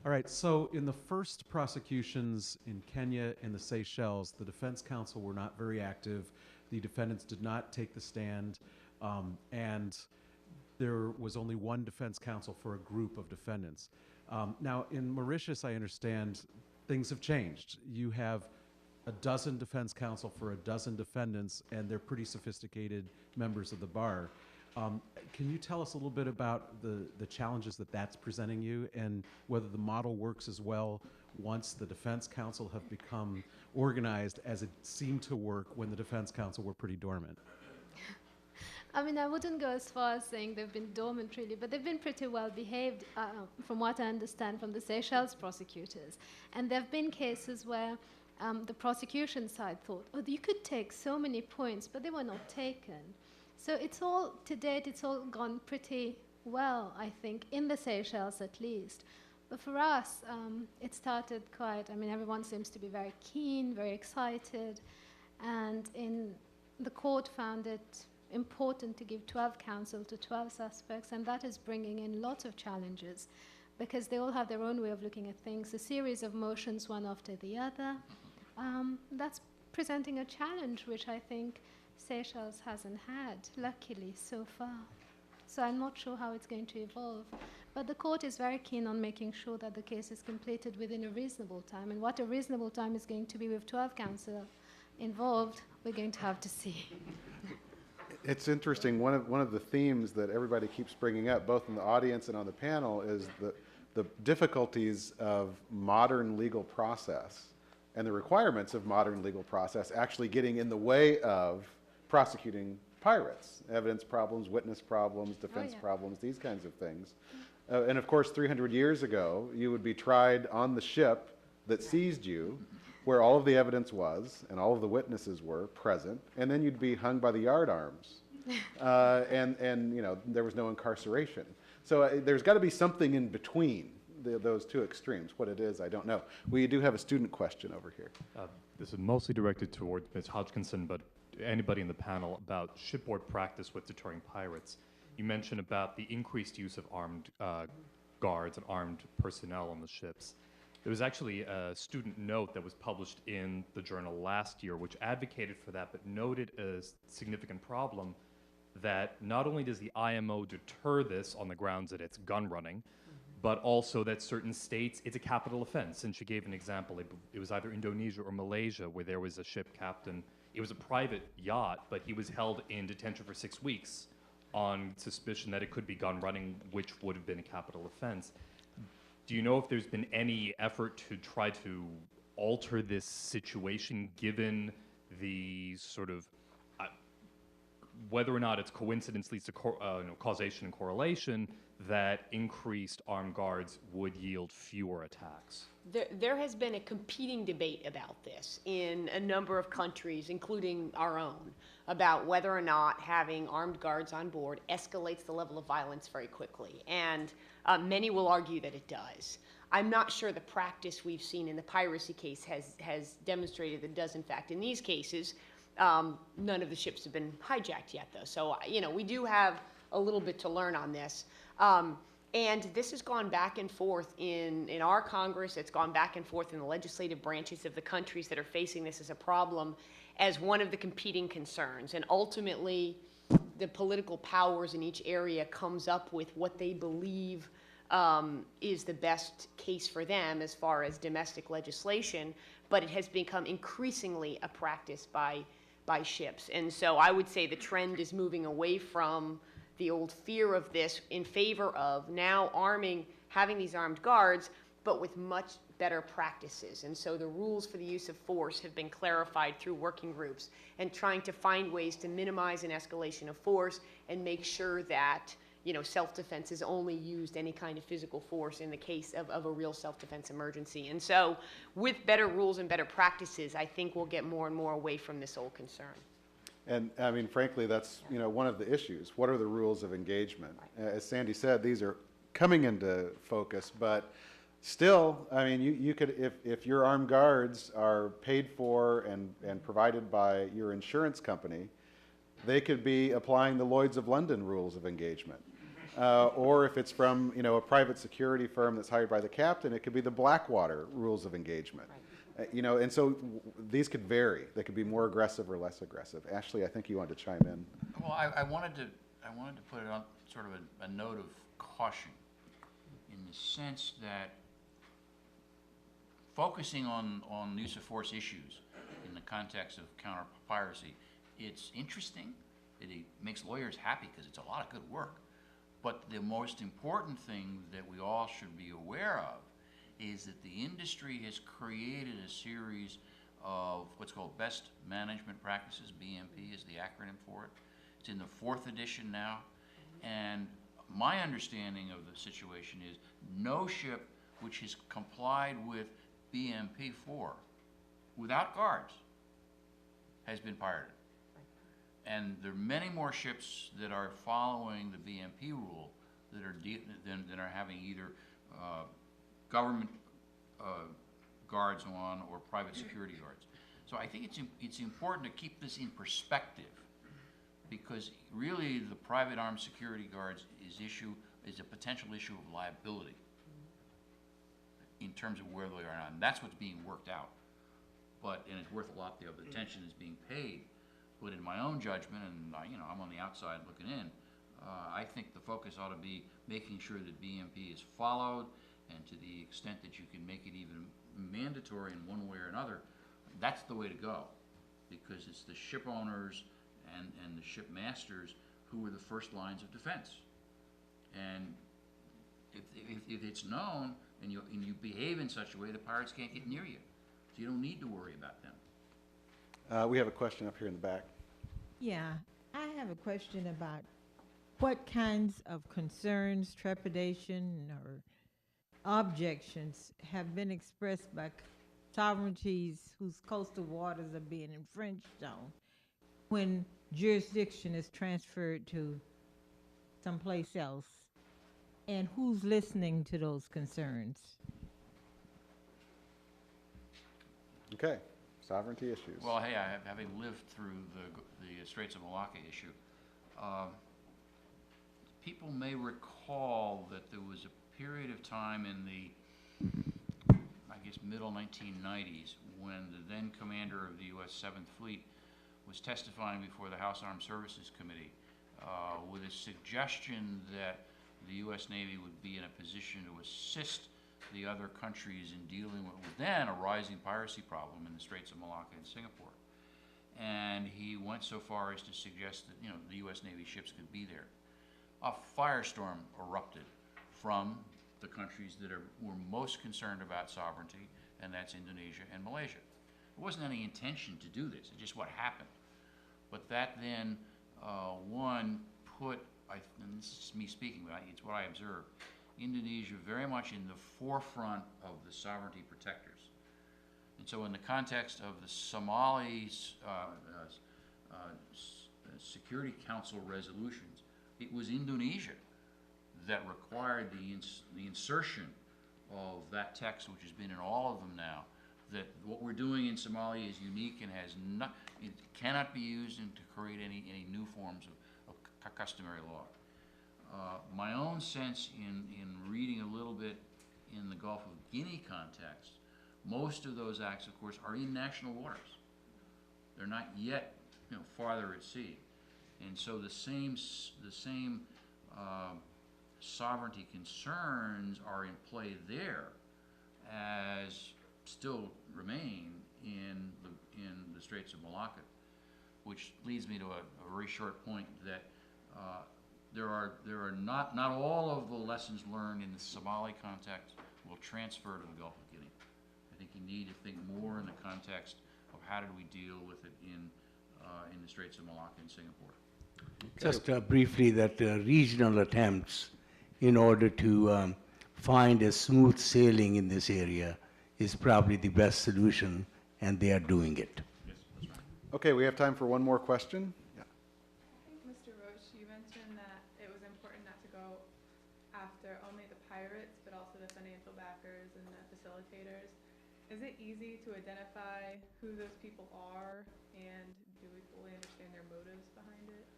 All right, so in the first prosecutions in Kenya and the Seychelles, the defense counsel were not very active. The defendants did not take the stand, and there was only one defense counsel for a group of defendants. Now, in Mauritius, I understand things have changed. You have a dozen defense counsel for a dozen defendants, and they're pretty sophisticated members of the bar. Can you tell us a little bit about the challenges that that's presenting you, and whether the model works as well once the defense counsel have become organized as it seemed to work when the defense counsel were pretty dormant? I mean, I wouldn't go as far as saying they've been dormant, really, but they've been pretty well behaved, from what I understand from the Seychelles prosecutors. And there have been cases where the prosecution side thought, oh, you could take so many points, but they were not taken. So it's all, to date, it's all gone pretty well, I think, in the Seychelles at least. But for us, it started quite, I mean, everyone seems to be very keen, very excited, and the court found it important to give 12 counsel to 12 suspects, and that is bringing in lots of challenges because they all have their own way of looking at things, a series of motions one after the other. That's presenting a challenge which I think Seychelles hasn't had, luckily, so far. So I'm not sure how it's going to evolve. But the court is very keen on making sure that the case is completed within a reasonable time. And what a reasonable time is going to be with 12 counsel involved, we're going to have to see. It's interesting. One of the themes that everybody keeps bringing up, both in the audience and on the panel, is the difficulties of modern legal process and the requirements of modern legal process actually getting in the way of prosecuting pirates. Evidence problems, witness problems, defense problems, these kinds of things. And of course, 300 years ago, you would be tried on the ship that seized you, where all of the evidence was and all of the witnesses were present, and then you'd be hung by the yardarms. And you know, there was no incarceration. So there's got to be something in between those two extremes. What it is, I don't know. We do have a student question over here. This is mostly directed toward Ms. Hodgkinson, but anybody in the panel, about shipboard practice with deterring pirates. You mentioned about the increased use of armed guards and armed personnel on the ships. There was actually a student note that was published in the journal last year which advocated for that, but noted a significant problem that not only does the IMO deter this on the grounds that it's gun running, but also that certain states, it's a capital offense. And she gave an example. It was either Indonesia or Malaysia where there was a ship captain. It was a private yacht, but he was held in detention for 6 weeks on suspicion that it could be gun running, which would have been a capital offense. Do you know if there's been any effort to try to alter this situation, given the sort of whether or not it's coincidence leads to causation and correlation, that increased armed guards would yield fewer attacks? There has been a competing debate about this in a number of countries, including our own, about whether or not having armed guards on board escalates the level of violence very quickly. And many will argue that it does. I'm not sure the practice we've seen in the piracy case has demonstrated that it does, in fact. In these cases, none of the ships have been hijacked yet, though. So, we do have a little bit to learn on this. And this has gone back and forth in our Congress. It's gone back and forth in the legislative branches of the countries that are facing this as a problem, as one of the competing concerns. And ultimately, the political powers in each area comes up with what they believe is the best case for them as far as domestic legislation. But it has become increasingly a practice by ships. And so I would say the trend is moving away from the old fear of this in favor of now having these armed guards, but with much better practices. And so the rules for the use of force have been clarified through working groups and trying to find ways to minimize an escalation of force and make sure that self-defense is only used any kind of physical force in the case of a real self-defense emergency. And so with better rules and better practices, I think we'll get more and more away from this old concern. And I mean, frankly, that's one of the issues. What are the rules of engagement? As Sandy said, these are coming into focus, but still, I mean, you could, if your armed guards are paid for and provided by your insurance company, they could be applying the Lloyd's of London rules of engagement. Or if it's from a private security firm that's hired by the captain, it could be the Blackwater rules of engagement. Right. And so these could vary. They could be more aggressive or less aggressive. Ashley, I think you wanted to chime in. Well, I wanted to put it on sort of a note of caution, in the sense that focusing on use of force issues in the context of counter-piracy, it's interesting. It makes lawyers happy because it's a lot of good work. But the most important thing that we all should be aware of is that the industry has created a series of what's called best management practices. BMP is the acronym for it. It's in the 4th edition now. And my understanding of the situation is no ship which has complied with BMP 4 without guards has been pirated. And there are many more ships that are following the BMP rule that are having either government guards on or private security guards. So I think it's important to keep this in perspective, because really the private armed security guards is a potential issue of liability in terms of where they are now. And that's what's being worked out. And it's worth a lot, the attention is being paid. But in my own judgment, and I'm on the outside looking in, I think the focus ought to be making sure that BMP is followed, and to the extent that you can make it even mandatory in one way or another, that's the way to go, because it's the ship owners and the ship masters who are the first lines of defense. And if it's known and you behave in such a way, the pirates can't get near you, so you don't need to worry about them. We have a question up here in the back. Yeah, I have a question about what kinds of concerns, trepidation, or objections have been expressed by sovereignties whose coastal waters are being infringed on when jurisdiction is transferred to someplace else, and who's listening to those concerns? Okay. Sovereignty issues. Well, hey, having lived through the Straits of Malacca issue, people may recall that there was a period of time in the, I guess, middle 1990s when the then commander of the U.S. 7th Fleet was testifying before the House Armed Services Committee with a suggestion that the U.S. Navy would be in a position to assist the other countries in dealing with then a rising piracy problem in the Straits of Malacca and Singapore. And he went so far as to suggest that, the U.S. Navy ships could be there. A firestorm erupted from the countries that were most concerned about sovereignty, and that's Indonesia and Malaysia. There wasn't any intention to do this, it's just what happened. But that then, and this is me speaking, but it's what I observed, Indonesia very much in the forefront of the sovereignty protectors. And so in the context of the Somali Security Council resolutions, it was Indonesia that required the insertion of that text, which has been in all of them now, that what we're doing in Somalia is unique and it cannot be used to create any new forms of customary law. My own sense in reading a little bit in the Gulf of Guinea context, most of those acts, of course, are in national waters. They're not yet, farther at sea, and so the same sovereignty concerns are in play there as still remain in the Straits of Malacca, which leads me to a very short point that there are not all of the lessons learned in the Somali context will transfer to the Gulf of Guinea. I think you need to think more in the context of how did we deal with it in the Straits of Malacca and Singapore. Just briefly, that regional attempts in order to find a smooth sailing in this area is probably the best solution, and they are doing it. Yes, that's right. Okay, we have time for one more question. Yeah. I think, Mr. Roche, you mentioned that it was important not to go after only the pirates, but also the financial backers and the facilitators. Is it easy to identify who those people are, and do we fully understand their motives behind it?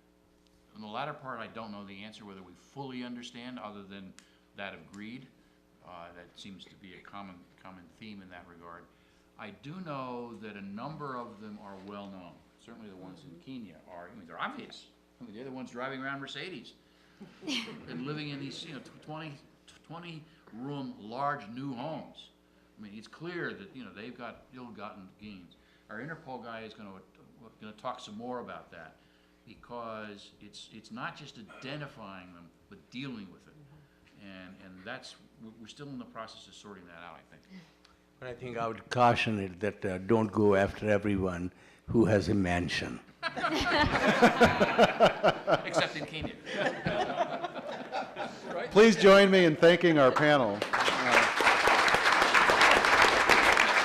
On the latter part, I don't know the answer, whether we fully understand, other than that of greed. That seems to be a common theme in that regard. I do know that a number of them are well known. Certainly the ones in Kenya are, they're obvious. They're the ones driving around Mercedes and living in these 20-room large new homes. It's clear that they've got ill-gotten gains. Our Interpol guy is going to talk some more about that, because it's not just identifying them, but dealing with it. And that's, we're still in the process of sorting that out, I think. But I think I would caution it that don't go after everyone who has a mansion. Except in Kenya. Please join me in thanking our panel.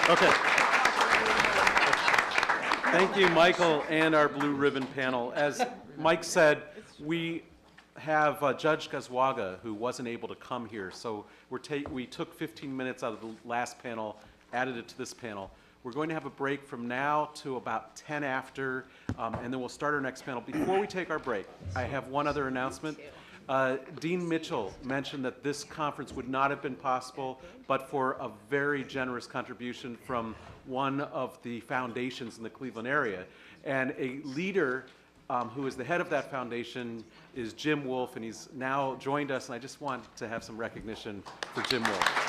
Okay. Thank you, Michael, and our Blue Ribbon panel. As Mike said, we have Judge Gazwaga, who wasn't able to come here, so we took 15 minutes out of the last panel, added it to this panel. We're going to have a break from now to about 10 after, and then we'll start our next panel. Before we take our break, I have one other announcement. Dean Mitchell mentioned that this conference would not have been possible but for a very generous contribution from one of the foundations in the Cleveland area. And a leader who is the head of that foundation is Jim Wolf, and he's now joined us, and I just want to have some recognition for Jim Wolf.